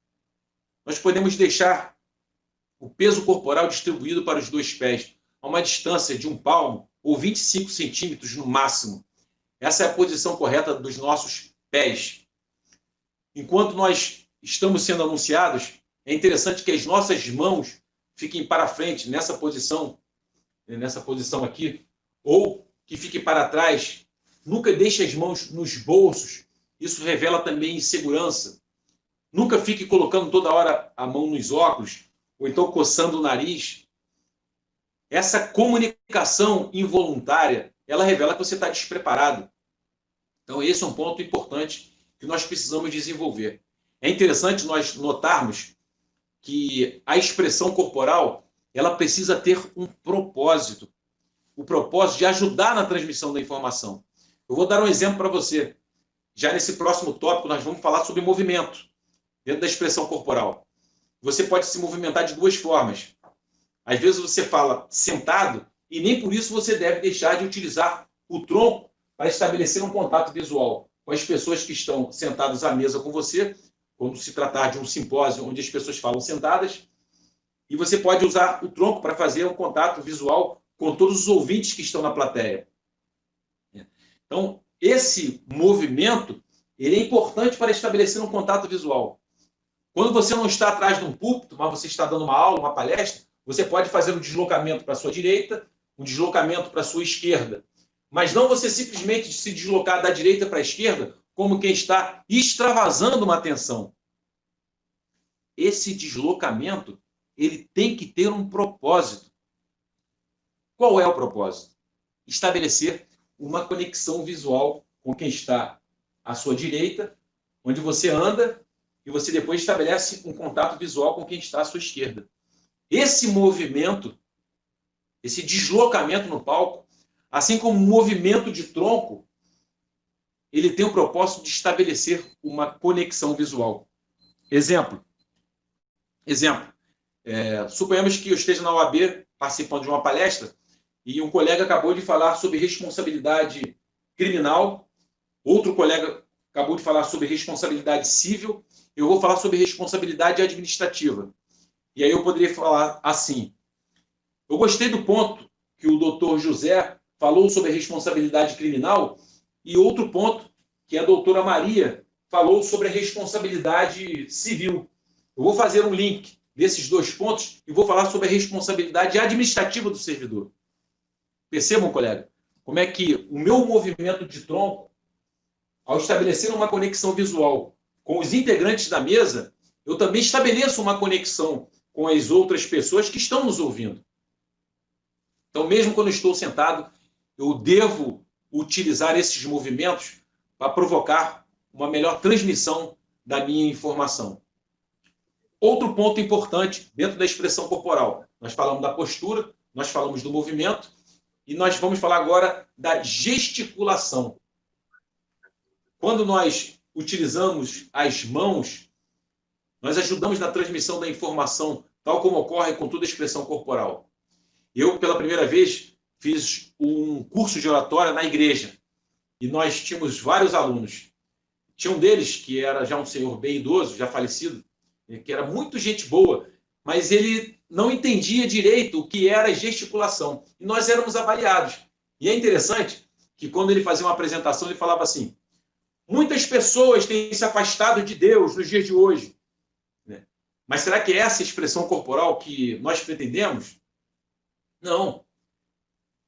Nós podemos deixar o peso corporal distribuído para os dois pés, a uma distância de 1 palmo ou 25 centímetros no máximo. Essa é a posição correta dos nossos pés. Enquanto nós estamos sendo anunciados, é interessante que as nossas mãos fiquem para frente, nessa posição aqui, ou que fique para trás. Nunca deixe as mãos nos bolsos. Isso revela também insegurança. Nunca fique colocando toda hora a mão nos óculos, ou então coçando o nariz. Essa comunicação involuntária, ela revela que você está despreparado. Então, esse é um ponto importante que nós precisamos desenvolver. É interessante nós notarmos que a expressão corporal, ela precisa ter um propósito. O propósito de ajudar na transmissão da informação. Eu vou dar um exemplo para você. Já nesse próximo tópico, nós vamos falar sobre movimento dentro da expressão corporal. Você pode se movimentar de duas formas. Às vezes você fala sentado e nem por isso você deve deixar de utilizar o tronco para estabelecer um contato visual com as pessoas que estão sentadas à mesa com você, quando se tratar de um simpósio onde as pessoas falam sentadas, e você pode usar o tronco para fazer um contato visual com todos os ouvintes que estão na plateia. Então, esse movimento ele é importante para estabelecer um contato visual. Quando você não está atrás de um púlpito, mas você está dando uma aula, uma palestra, você pode fazer um deslocamento para a sua direita, um deslocamento para a sua esquerda. Mas não você simplesmente se deslocar da direita para a esquerda como quem está extravasando uma atenção. Esse deslocamento ele tem que ter um propósito. Qual é o propósito? Estabelecer uma conexão visual com quem está à sua direita, onde você anda, e você depois estabelece um contato visual com quem está à sua esquerda. Esse movimento, esse deslocamento no palco, assim como o movimento de tronco, ele tem o propósito de estabelecer uma conexão visual. Exemplo. Suponhamos que eu esteja na OAB participando de uma palestra e um colega acabou de falar sobre responsabilidade criminal, outro colega acabou de falar sobre responsabilidade civil, eu vou falar sobre responsabilidade administrativa. E aí eu poderia falar assim: eu gostei do ponto que o doutor José falou sobre a responsabilidade criminal e outro ponto que a doutora Maria falou sobre a responsabilidade civil. Eu vou fazer um link desses dois pontos e vou falar sobre a responsabilidade administrativa do servidor. Percebam, colega, como é que o meu movimento de tronco, ao estabelecer uma conexão visual com os integrantes da mesa, eu também estabeleço uma conexão com as outras pessoas que estão nos ouvindo. Então, mesmo quando eu estou sentado, eu devo utilizar esses movimentos para provocar uma melhor transmissão da minha informação. Outro ponto importante dentro da expressão corporal. Nós falamos da postura, nós falamos do movimento e nós vamos falar agora da gesticulação. Quando nós utilizamos as mãos, nós ajudamos na transmissão da informação, tal como ocorre com toda a expressão corporal. Eu, pela primeira vez, fiz um curso de oratória na igreja e nós tínhamos vários alunos. Tinha um deles que era já um senhor bem idoso, já falecido, que era muito gente boa, mas ele não entendia direito o que era gesticulação. E nós éramos avaliados. E é interessante que quando ele fazia uma apresentação, ele falava assim: muitas pessoas têm se afastado de Deus nos dias de hoje. Mas será que é essa expressão corporal que nós pretendemos? Não.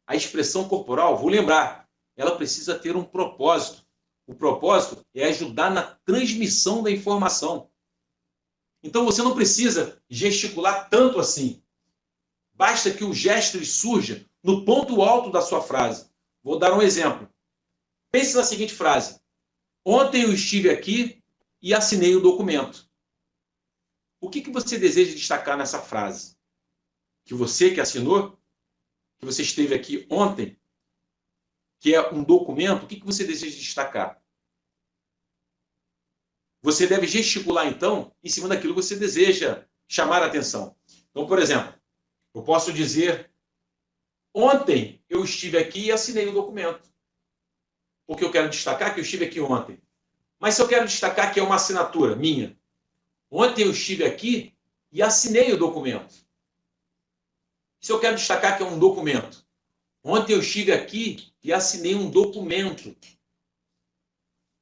A expressão corporal, vou lembrar, ela precisa ter um propósito. O propósito é ajudar na transmissão da informação. Então você não precisa gesticular tanto assim. Basta que o gesto surja no ponto alto da sua frase. Vou dar um exemplo. Pense na seguinte frase: ontem eu estive aqui e assinei o documento. O que você deseja destacar nessa frase? Que você que assinou, que você esteve aqui ontem, que é um documento, o que você deseja destacar? Você deve gesticular, então, em cima daquilo que você deseja chamar a atenção. Então, por exemplo, eu posso dizer: ontem eu estive aqui e assinei o documento. Porque eu quero destacar que eu estive aqui ontem. Mas se eu quero destacar que é uma assinatura minha, ontem eu estive aqui e assinei o documento. Se eu quero destacar que é um documento, ontem eu estive aqui e assinei um documento.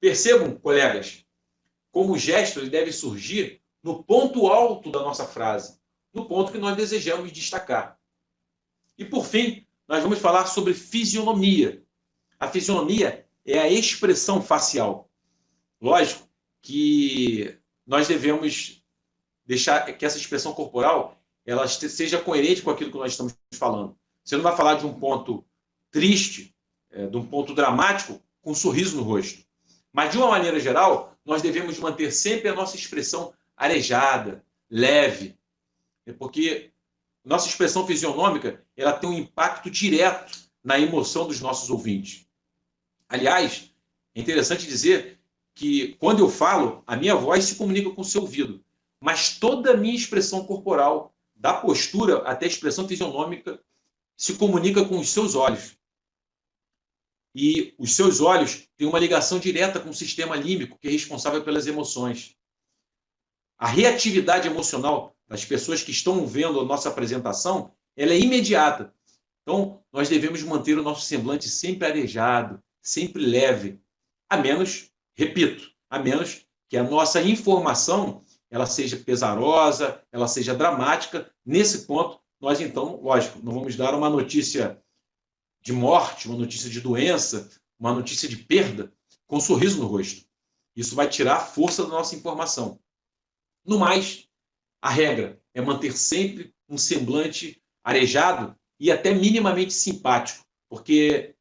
Percebam, colegas, como o gesto ele deve surgir no ponto alto da nossa frase, no ponto que nós desejamos destacar. E, por fim, nós vamos falar sobre fisionomia. A fisionomia é a expressão facial. Lógico que nós devemos deixar que essa expressão corporal ela seja coerente com aquilo que nós estamos falando. Você não vai falar de um ponto triste, de um ponto dramático, com um sorriso no rosto. Mas, de uma maneira geral, nós devemos manter sempre a nossa expressão arejada, leve, porque nossa expressão fisionômica ela tem um impacto direto na emoção dos nossos ouvintes. Aliás, é interessante dizer que, quando eu falo, a minha voz se comunica com o seu ouvido, mas toda a minha expressão corporal, da postura até a expressão fisionômica, se comunica com os seus olhos. E os seus olhos têm uma ligação direta com o sistema límbico, que é responsável pelas emoções. A reatividade emocional das pessoas que estão vendo a nossa apresentação, ela é imediata. Então, nós devemos manter o nosso semblante sempre arejado, sempre leve, a menos, repito, a menos que a nossa informação ela seja pesarosa, ela seja dramática. Nesse ponto, nós então, lógico, não vamos dar uma notícia de morte, uma notícia de doença, uma notícia de perda, com um sorriso no rosto. Isso vai tirar a força da nossa informação. No mais, a regra é manter sempre um semblante arejado e até minimamente simpático, porque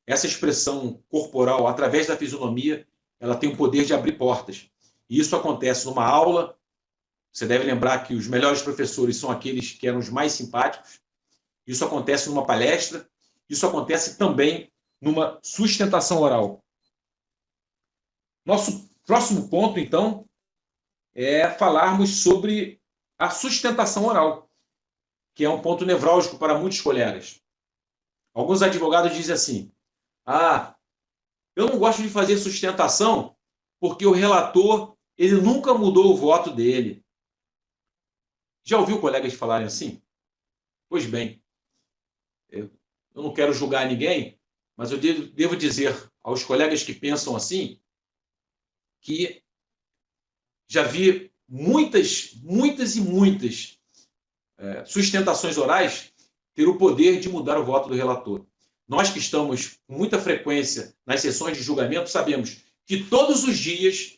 essa expressão corporal, através da fisionomia, ela tem o poder de abrir portas. E isso acontece numa aula. Você deve lembrar que os melhores professores são aqueles que eram os mais simpáticos. Isso acontece numa palestra. Isso acontece também numa sustentação oral. Nosso próximo ponto, então, é falarmos sobre a sustentação oral, que é um ponto nevrálgico para muitos colegas. Alguns advogados dizem assim: eu não gosto de fazer sustentação porque o relator ele nunca mudou o voto dele. Já ouviu colegas falarem assim? Pois bem, eu não quero julgar ninguém, mas eu devo dizer aos colegas que pensam assim que já vi muitas sustentações orais ter o poder de mudar o voto do relator. Nós que estamos com muita frequência nas sessões de julgamento sabemos que todos os dias,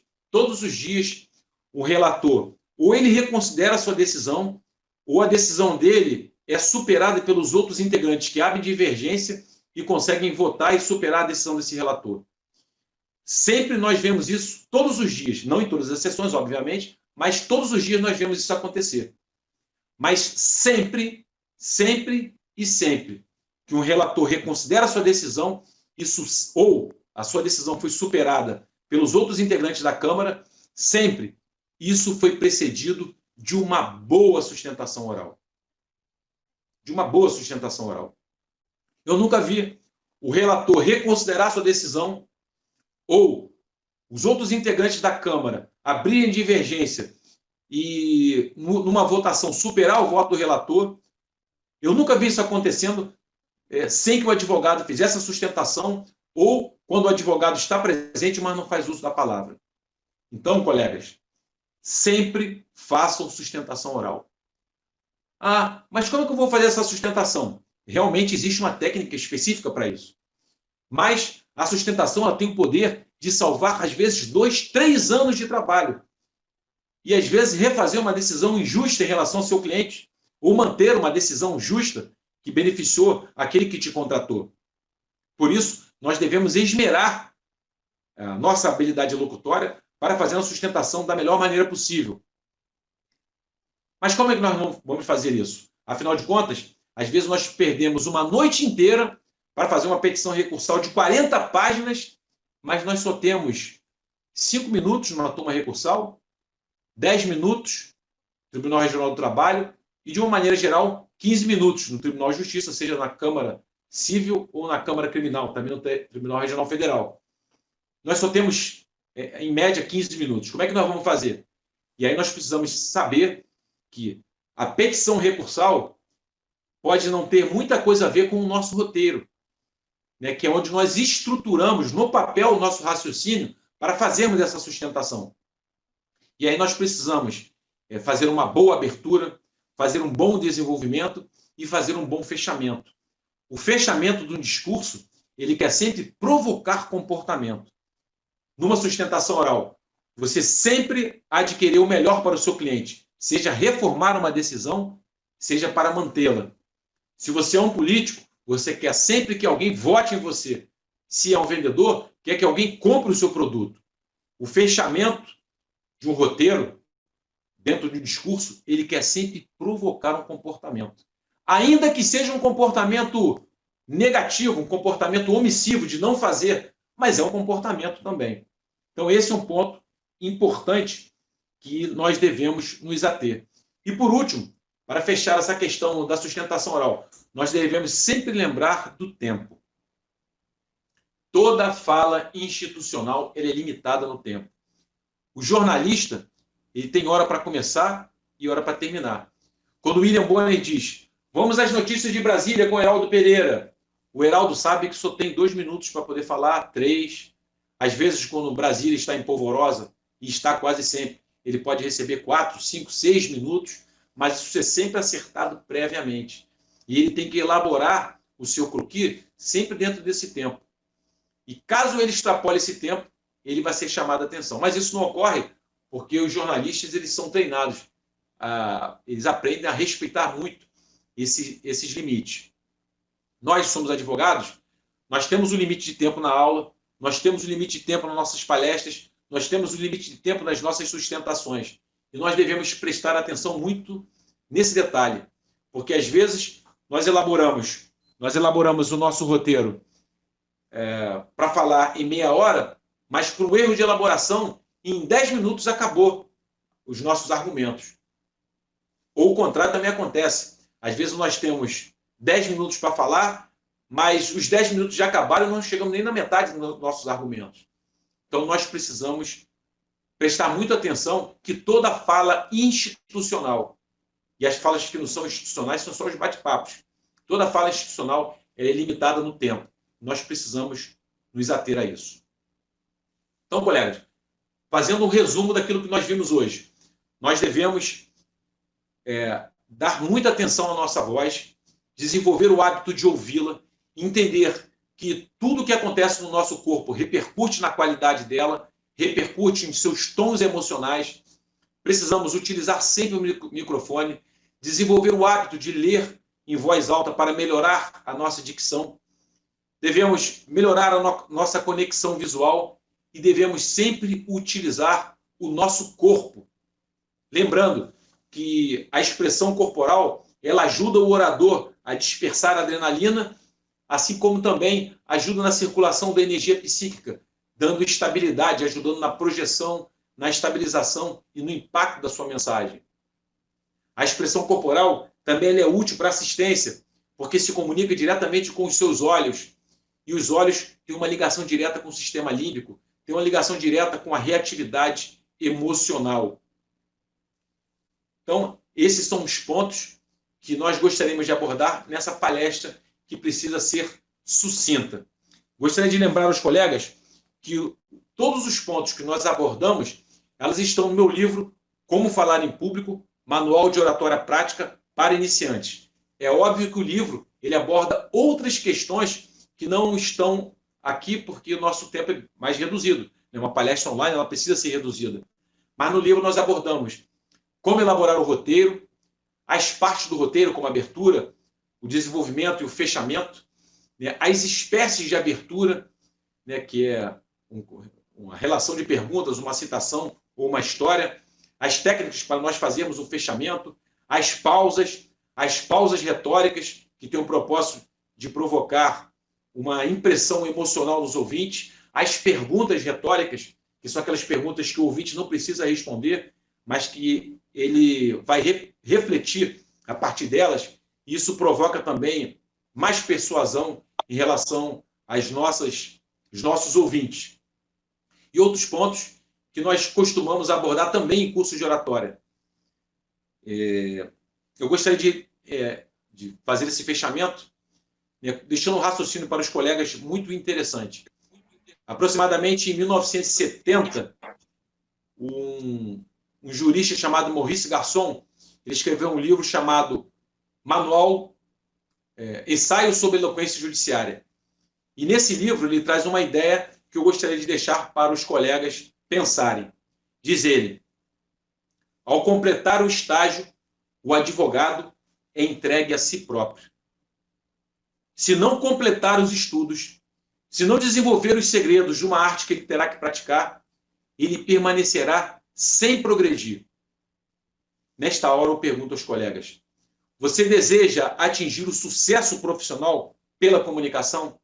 o relator ou ele reconsidera a sua decisão ou a decisão dele é superada pelos outros integrantes que abrem divergência e conseguem votar e superar a decisão desse relator. Sempre nós vemos isso todos os dias, não em todas as sessões, obviamente, mas todos os dias nós vemos isso acontecer. Mas sempre que um relator reconsidera a sua decisão, ou a sua decisão foi superada pelos outros integrantes da Câmara, sempre isso foi precedido de uma boa sustentação oral. Eu nunca vi o relator reconsiderar sua decisão ou os outros integrantes da Câmara abrirem divergência e, numa votação, superar o voto do relator. Eu nunca vi isso acontecendo sem que o advogado fizesse a sustentação ou quando o advogado está presente, mas não faz uso da palavra. Então, colegas, sempre façam sustentação oral. Mas como é que eu vou fazer essa sustentação? Realmente existe uma técnica específica para isso. Mas a sustentação ela tem o poder de salvar, às vezes, 2, 3 anos de trabalho. E, às vezes, refazer uma decisão injusta em relação ao seu cliente, ou manter uma decisão justa que beneficiou aquele que te contratou. Por isso, nós devemos esmerar a nossa habilidade locutória para fazer a sustentação da melhor maneira possível. Mas como é que nós vamos fazer isso? Afinal de contas, às vezes nós perdemos uma noite inteira para fazer uma petição recursal de 40 páginas, mas nós só temos 5 minutos numa turma recursal, 10 minutos no Tribunal Regional do Trabalho e, de uma maneira geral, 15 minutos no Tribunal de Justiça, seja na Câmara Civil ou na Câmara Criminal, também no Tribunal Regional Federal. Nós só temos, em média, 15 minutos. Como é que nós vamos fazer? E aí nós precisamos saber que a petição recursal pode não ter muita coisa a ver com o nosso roteiro, né, que é onde nós estruturamos no papel o nosso raciocínio para fazermos essa sustentação. E aí nós precisamos fazer uma boa abertura, fazer um bom desenvolvimento e fazer um bom fechamento. O fechamento de um discurso, ele quer sempre provocar comportamento. Numa sustentação oral, você sempre há de querer o melhor para o seu cliente, seja reformar uma decisão, seja para mantê-la. Se você é um político, você quer sempre que alguém vote em você. Se é um vendedor, quer que alguém compre o seu produto. O fechamento de um roteiro, dentro de um discurso, ele quer sempre provocar um comportamento. Ainda que seja um comportamento negativo, um comportamento omissivo de não fazer, mas é um comportamento também. Então, esse é um ponto importante que nós devemos nos ater. E, por último, para fechar essa questão da sustentação oral, nós devemos sempre lembrar do tempo. Toda fala institucional é limitada no tempo. O jornalista ele tem hora para começar e hora para terminar. Quando o William Bonner diz, vamos às notícias de Brasília com o Heraldo Pereira, o Heraldo sabe que só tem 2 minutos para poder falar, 3. Às vezes, quando Brasília está em polvorosa, e está quase sempre, ele pode receber 4, 5, 6 minutos, mas isso é sempre acertado previamente. E ele tem que elaborar o seu croquis sempre dentro desse tempo. E caso ele extrapole esse tempo, ele vai ser chamado a atenção. Mas isso não ocorre porque os jornalistas eles são treinados, eles aprendem a respeitar muito esses limites. Nós somos advogados, nós temos um limite de tempo na aula, nós temos um limite de tempo nas nossas palestras, nós temos um limite de tempo nas nossas sustentações. E nós devemos prestar atenção muito nesse detalhe, porque às vezes nós elaboramos o nosso roteiro para falar em meia hora, mas por um erro de elaboração, em 10 minutos acabou os nossos argumentos. Ou o contrário também acontece. Às vezes nós temos 10 minutos para falar, mas os 10 minutos já acabaram e não chegamos nem na metade dos nossos argumentos. Então nós precisamos prestar muita atenção que toda fala institucional, e as falas que não são institucionais são só os bate-papos, toda fala institucional é limitada no tempo. Nós precisamos nos ater a isso. Então, colegas, fazendo um resumo daquilo que nós vimos hoje, nós devemos dar muita atenção à nossa voz, desenvolver o hábito de ouvi-la, entender que tudo o que acontece no nosso corpo repercute na qualidade dela, repercute em seus tons emocionais. Precisamos utilizar sempre o microfone, desenvolver o hábito de ler em voz alta para melhorar a nossa dicção. Devemos melhorar a nossa conexão visual e devemos sempre utilizar o nosso corpo. Lembrando que a expressão corporal, ela ajuda o orador a dispersar a adrenalina, assim como também ajuda na circulação da energia psíquica, dando estabilidade, ajudando na projeção, na estabilização e no impacto da sua mensagem. A expressão corporal também é útil para assistência, porque se comunica diretamente com os seus olhos, e os olhos têm uma ligação direta com o sistema límbico, têm uma ligação direta com a reatividade emocional. Então, esses são os pontos que nós gostaríamos de abordar nessa palestra que precisa ser sucinta. Gostaria de lembrar aos colegas que todos os pontos que nós abordamos, elas estão no meu livro Como Falar em Público, Manual de Oratória Prática para Iniciantes. É óbvio que o livro ele aborda outras questões que não estão aqui porque o nosso tempo é mais reduzido. Uma palestra online ela precisa ser reduzida. Mas no livro nós abordamos como elaborar o roteiro, as partes do roteiro, como a abertura, o desenvolvimento e o fechamento, as espécies de abertura, que é uma relação de perguntas, uma citação ou uma história, as técnicas para nós fazermos o fechamento, as pausas retóricas, que têm o propósito de provocar uma impressão emocional nos ouvintes, as perguntas retóricas, que são aquelas perguntas que o ouvinte não precisa responder, mas que ele vai refletir a partir delas, e isso provoca também mais persuasão em relação aos nossos ouvintes. E outros pontos que nós costumamos abordar também em cursos de oratória. Eu gostaria de fazer esse fechamento, deixando um raciocínio para os colegas muito interessante. Aproximadamente em 1970, um jurista chamado Maurice Garçon, ele escreveu um livro chamado Ensaio sobre Eloquência Judiciária. E nesse livro ele traz uma ideia que eu gostaria de deixar para os colegas pensarem. Diz ele: ao completar o estágio, o advogado é entregue a si próprio. Se não completar os estudos, se não desenvolver os segredos de uma arte que ele terá que praticar, ele permanecerá sem progredir. Nesta hora eu pergunto aos colegas: você deseja atingir o sucesso profissional pela comunicação?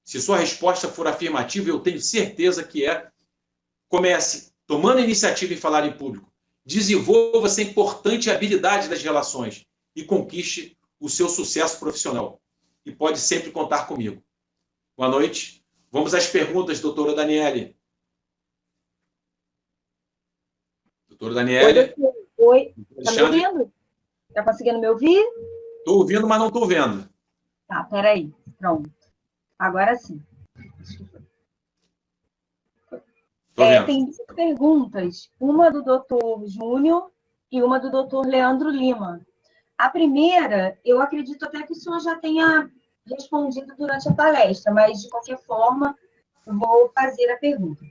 Se sua resposta for afirmativa, eu tenho certeza que comece tomando iniciativa em falar em público, desenvolva essa importante habilidade das relações e conquiste o seu sucesso profissional. E pode sempre contar comigo. Boa noite. Vamos às perguntas, doutora Daniele. Doutora Daniele. Oi. Está me ouvindo? Está conseguindo me ouvir? Estou ouvindo, mas não estou vendo. Tá, peraí. Pronto. Agora sim. Tem duas perguntas. Uma do doutor Júnior e uma do doutor Leandro Lima. A primeira, eu acredito até que o senhor já tenha respondido durante a palestra, mas, de qualquer forma, eu vou fazer a pergunta.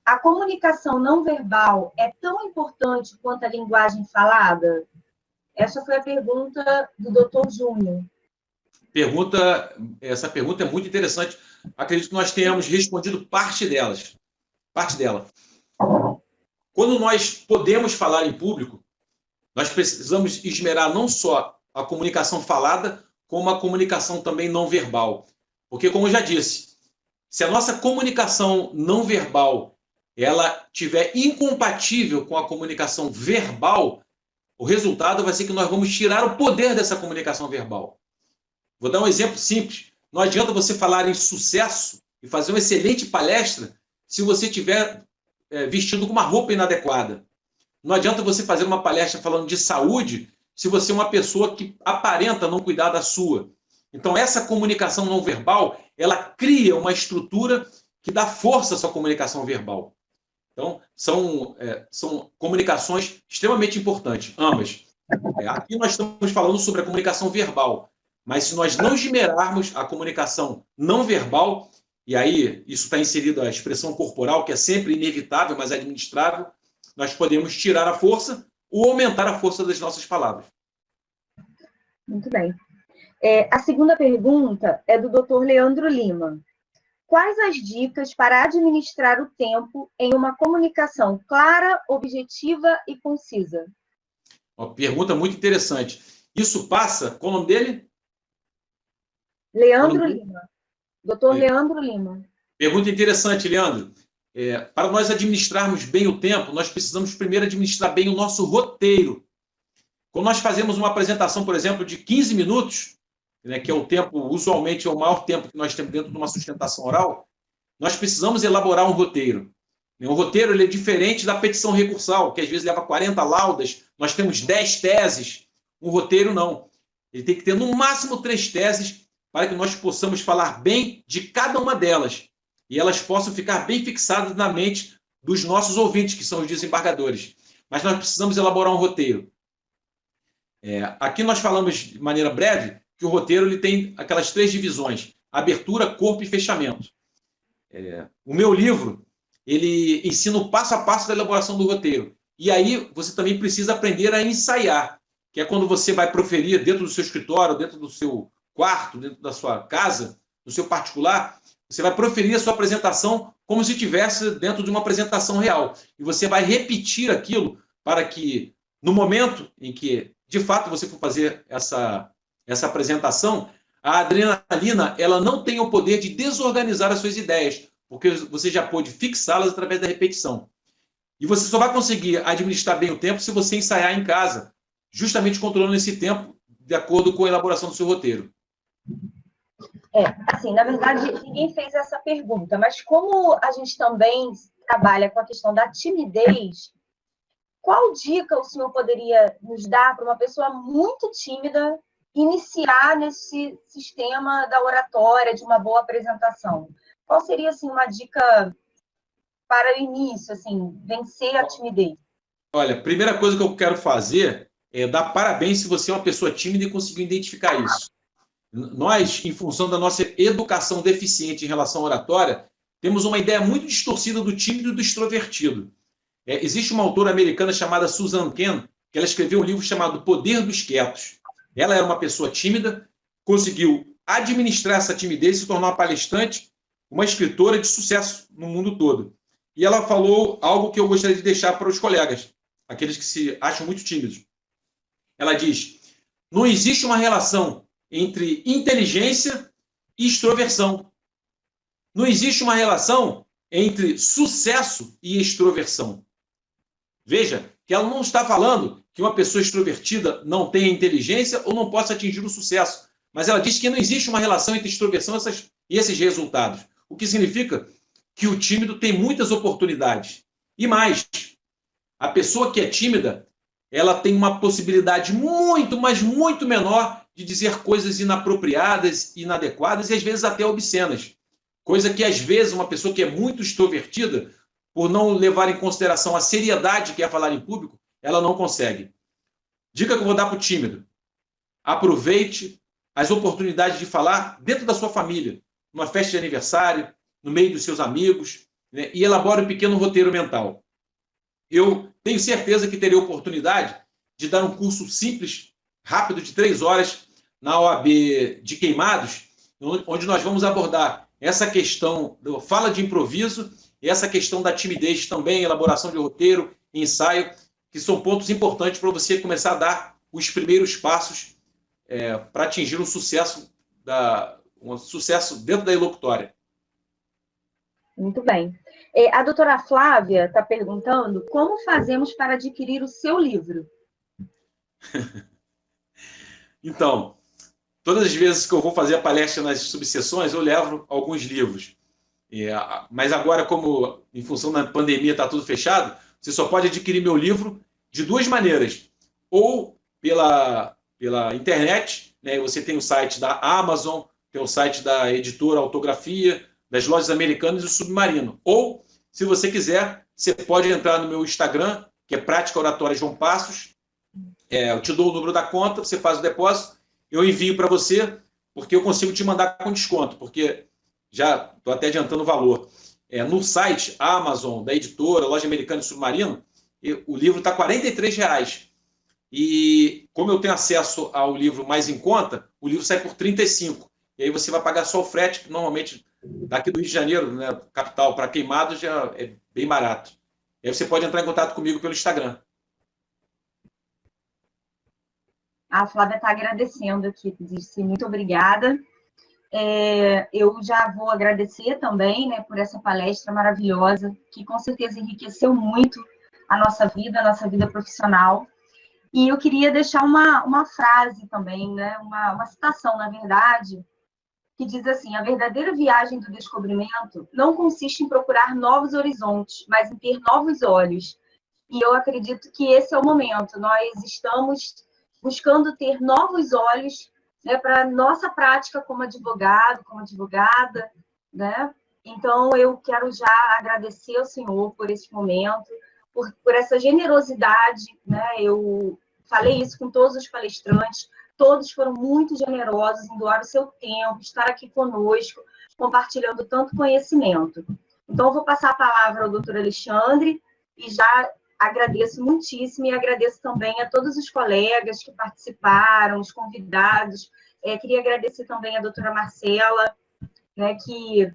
A comunicação não verbal é tão importante quanto a linguagem falada? Essa foi a pergunta do doutor Júnior. Essa pergunta é muito interessante. Acredito que nós tenhamos respondido parte delas. parte dela. Quando nós podemos falar em público, nós precisamos esmerar não só a comunicação falada, como a comunicação também não verbal. Porque, como eu já disse, se a nossa comunicação não verbal ela tiver incompatível com a comunicação verbal, o resultado vai ser que nós vamos tirar o poder dessa comunicação verbal. Vou dar um exemplo simples. Não adianta você falar em sucesso e fazer uma excelente palestra se você estiver vestido com uma roupa inadequada. Não adianta você fazer uma palestra falando de saúde se você é uma pessoa que aparenta não cuidar da sua. Então, essa comunicação não verbal, ela cria uma estrutura que dá força à sua comunicação verbal. Então, são comunicações extremamente importantes, ambas. Aqui nós estamos falando sobre a comunicação verbal, mas se nós não esmerarmos a comunicação não verbal, e aí isso está inserido a expressão corporal, que é sempre inevitável, mas administrável, nós podemos tirar a força ou aumentar a força das nossas palavras. Muito bem. A segunda pergunta é do Dr. Leandro Lima. Quais as dicas para administrar o tempo em uma comunicação clara, objetiva e concisa? Uma pergunta muito interessante. Isso passa... Qual o nome dele? Leandro Lima. Dr. Leandro Lima. Pergunta interessante, Leandro. Para nós administrarmos bem o tempo, nós precisamos primeiro administrar bem o nosso roteiro. Quando nós fazemos uma apresentação, por exemplo, de 15 minutos, né, que é o tempo, usualmente é o maior tempo que nós temos dentro de uma sustentação oral, nós precisamos elaborar um roteiro. O roteiro ele é diferente da petição recursal, que às vezes leva 40 laudas, nós temos 10 teses. Um roteiro não. Ele tem que ter no máximo 3 teses para que nós possamos falar bem de cada uma delas e elas possam ficar bem fixadas na mente dos nossos ouvintes, que são os desembargadores. Mas nós precisamos elaborar um roteiro. Aqui nós falamos de maneira breve que o roteiro ele tem aquelas 3 divisões: abertura, corpo e fechamento. O meu livro ele ensina o passo a passo da elaboração do roteiro. E aí você também precisa aprender a ensaiar, que é quando você vai proferir dentro do seu escritório, dentro do seu quarto, dentro da sua casa, no seu particular, você vai proferir a sua apresentação como se estivesse dentro de uma apresentação real. E você vai repetir aquilo para que, no momento em que, de fato, você for fazer essa apresentação, a adrenalina ela não tem o poder de desorganizar as suas ideias, porque você já pôde fixá-las através da repetição. E você só vai conseguir administrar bem o tempo se você ensaiar em casa, justamente controlando esse tempo de acordo com a elaboração do seu roteiro. Assim, na verdade, ninguém fez essa pergunta, mas como a gente também trabalha com a questão da timidez, qual dica o senhor poderia nos dar para uma pessoa muito tímida iniciar nesse sistema da oratória, de uma boa apresentação? Qual seria, assim, uma dica para o início, assim, vencer a timidez? Olha, a primeira coisa que eu quero fazer é dar parabéns se você é uma pessoa tímida e conseguiu identificar isso. Nós, em função da nossa educação deficiente em relação à oratória, temos uma ideia muito distorcida do tímido e do extrovertido. Existe uma autora americana chamada Susan Cain, que ela escreveu um livro chamado Poder dos Quietos. Ela era uma pessoa tímida, conseguiu administrar essa timidez e se tornar uma palestrante, uma escritora de sucesso no mundo todo. E ela falou algo que eu gostaria de deixar para os colegas, aqueles que se acham muito tímidos. Ela diz: não existe uma relação entre inteligência e extroversão. Não existe uma relação entre sucesso e extroversão. Veja que ela não está falando que uma pessoa extrovertida não tenha inteligência ou não possa atingir o sucesso, mas ela diz que não existe uma relação entre extroversão e esses resultados. O que significa que o tímido tem muitas oportunidades. E mais, a pessoa que é tímida, ela tem uma possibilidade muito, mas muito menor de dizer coisas inapropriadas, inadequadas e às vezes até obscenas. Coisa que às vezes uma pessoa que é muito extrovertida, por não levar em consideração a seriedade que é falar em público, ela não consegue. Dica que eu vou dar para o tímido: aproveite as oportunidades de falar dentro da sua família, numa festa de aniversário, no meio dos seus amigos, né, e elabore um pequeno roteiro mental. Eu tenho certeza que terei oportunidade de dar um curso simples, rápido, de 3 horas, na OAB de Queimados, onde nós vamos abordar essa questão da fala de improviso E essa questão da timidez também, elaboração de roteiro, ensaio, que são pontos importantes para você começar a dar os primeiros passos para atingir um sucesso dentro da elocutória. Muito bem. A doutora Flávia está perguntando como fazemos para adquirir o seu livro? Então, todas as vezes que eu vou fazer a palestra nas subseções, eu levo alguns livros. Mas agora, como em função da pandemia está tudo fechado, você só pode adquirir meu livro de duas maneiras. Ou pela internet, né? Você tem o site da Amazon, tem o site da editora Autografia, das lojas americanas e o Submarino. Ou, se você quiser, você pode entrar no meu Instagram, que é Prática Oratória João Passos. Eu te dou o número da conta, você faz o depósito, eu envio para você, porque eu consigo te mandar com desconto, porque já estou até adiantando o valor. No site Amazon, da editora, loja americana e Submarino, o livro está R$ 43. E como eu tenho acesso ao livro mais em conta, o livro sai por R$ 35. E aí você vai pagar só o frete, que normalmente daqui do Rio de Janeiro, né, capital, para Queimados, já é bem barato. E aí você pode entrar em contato comigo pelo Instagram. A Flávia está agradecendo aqui, disse muito obrigada. Eu já vou agradecer também, né, por essa palestra maravilhosa, que com certeza enriqueceu muito a nossa vida profissional. E eu queria deixar uma frase também, né, uma citação, na verdade, que diz assim: a verdadeira viagem do descobrimento não consiste em procurar novos horizontes, mas em ter novos olhos. E eu acredito que esse é o momento. Nós estamos buscando ter novos olhos, né, para a nossa prática como advogado, como advogada, né? Então, eu quero já agradecer ao senhor por esse momento, por essa generosidade, né? Eu falei isso com todos os palestrantes, todos foram muito generosos em doar o seu tempo, estar aqui conosco, compartilhando tanto conhecimento. Então, eu vou passar a palavra ao doutor Alexandre e já agradeço muitíssimo e agradeço também a todos os colegas que participaram, os convidados. Queria agradecer também a doutora Marcela, né, que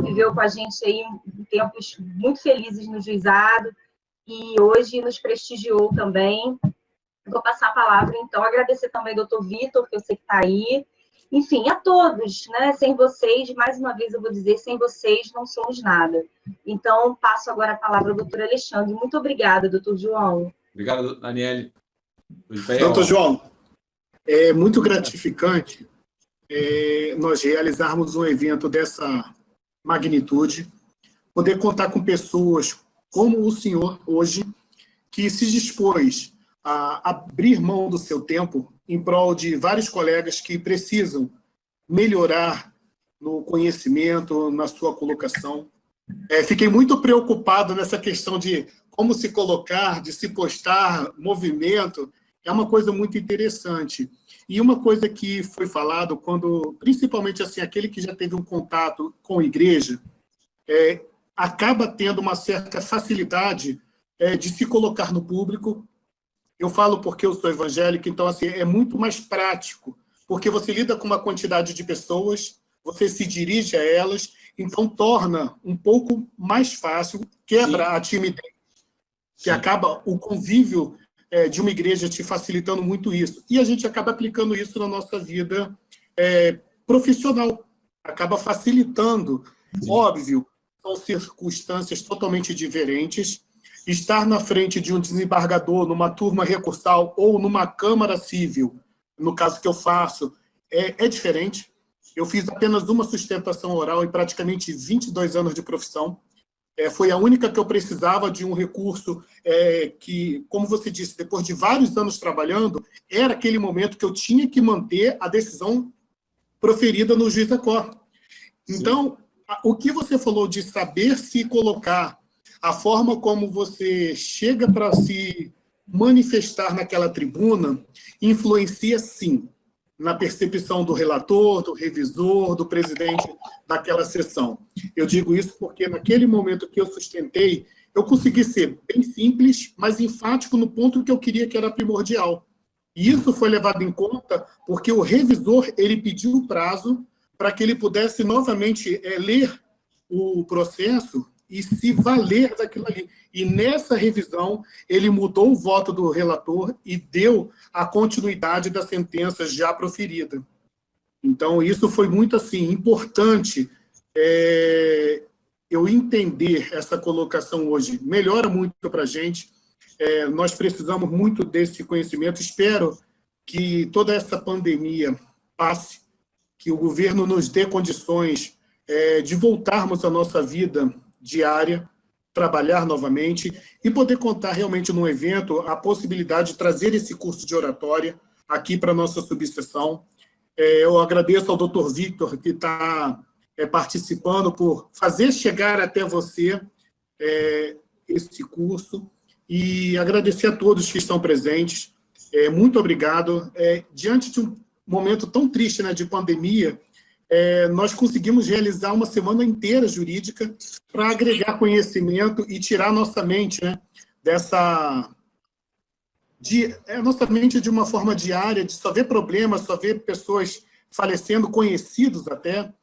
viveu com a gente aí tempos muito felizes no juizado e hoje nos prestigiou também. Vou passar a palavra, então, agradecer também ao doutor Vitor, que eu sei que está aí. Enfim, a todos, né? Sem vocês, mais uma vez eu vou dizer, sem vocês não somos nada. Então, passo agora a palavra ao doutor Alexandre. Muito obrigada, doutor João. Obrigado, Daniele. Doutor João, é muito gratificante nós realizarmos um evento dessa magnitude, poder contar com pessoas como o senhor hoje, que se dispôs a abrir mão do seu tempo em prol de vários colegas que precisam melhorar no conhecimento, na sua colocação. Fiquei muito preocupado nessa questão de como se colocar, de se postar, movimento, é uma coisa muito interessante. E uma coisa que foi falado, quando, principalmente assim, aquele que já teve um contato com a igreja, acaba tendo uma certa facilidade de se colocar no público. Eu falo porque eu sou evangélico, então assim, é muito mais prático, porque você lida com uma quantidade de pessoas, você se dirige a elas, então torna um pouco mais fácil, quebra Sim. a timidez, que acaba o convívio de uma igreja te facilitando muito isso. E a gente acaba aplicando isso na nossa vida profissional, acaba facilitando. Sim. Óbvio, são circunstâncias totalmente diferentes. Estar na frente de um desembargador numa turma recursal ou numa Câmara Civil, no caso que eu faço, é diferente. Eu fiz apenas uma sustentação oral em praticamente 22 anos de profissão. Foi a única que eu precisava de um recurso que, como você disse, depois de vários anos trabalhando, era aquele momento que eu tinha que manter a decisão proferida no juiz da cor. Então, o que você falou de saber se colocar, a forma como você chega para se manifestar naquela tribuna, influencia, sim, na percepção do relator, do revisor, do presidente daquela sessão. Eu digo isso porque, naquele momento que eu sustentei, eu consegui ser bem simples, mas enfático no ponto que eu queria, que era primordial. E isso foi levado em conta porque o revisor ele pediu o prazo para que ele pudesse novamente ler o processo e se valer daquilo ali. E nessa revisão, ele mudou o voto do relator e deu a continuidade da sentença já proferida. Então, isso foi muito assim, importante eu entender essa colocação hoje. Melhora muito para a gente. Nós precisamos muito desse conhecimento. Espero que toda essa pandemia passe, que o governo nos dê condições de voltarmos à nossa vida diária, trabalhar novamente e poder contar realmente num evento a possibilidade de trazer esse curso de oratória aqui para a nossa subseção. Eu agradeço ao Dr. Victor, que está participando, por fazer chegar até você esse curso, e agradecer a todos que estão presentes. Muito obrigado. Diante de um momento tão triste, né, de pandemia, nós conseguimos realizar uma semana inteira jurídica para agregar conhecimento e tirar nossa mente, né, nossa mente de uma forma diária, de só ver problemas, só ver pessoas falecendo, conhecidos até,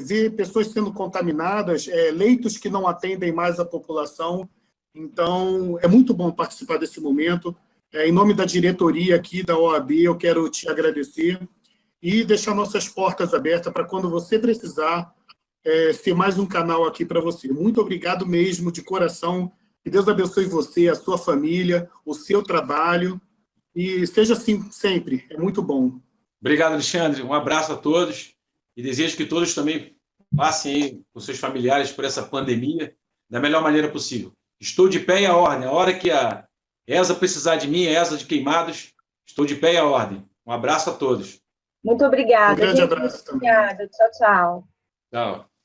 ver pessoas sendo contaminadas, leitos que não atendem mais a população. Então, é muito bom participar desse momento. Em nome da diretoria aqui da OAB, eu quero te agradecer e deixar nossas portas abertas para quando você precisar, ser mais um canal aqui para você. Muito obrigado mesmo, de coração. Que Deus abençoe você, a sua família, o seu trabalho, e seja assim sempre. É muito bom. Obrigado, Alexandre. Um abraço a todos e desejo que todos também passem aí com seus familiares por essa pandemia da melhor maneira possível. Estou de pé e à ordem. A hora que a ESA precisar de mim, a ESA de Queimados, estou de pé e à ordem. Um abraço a todos. Muito obrigada. Um grande abraço também. Obrigada. Tchau, tchau. Tchau.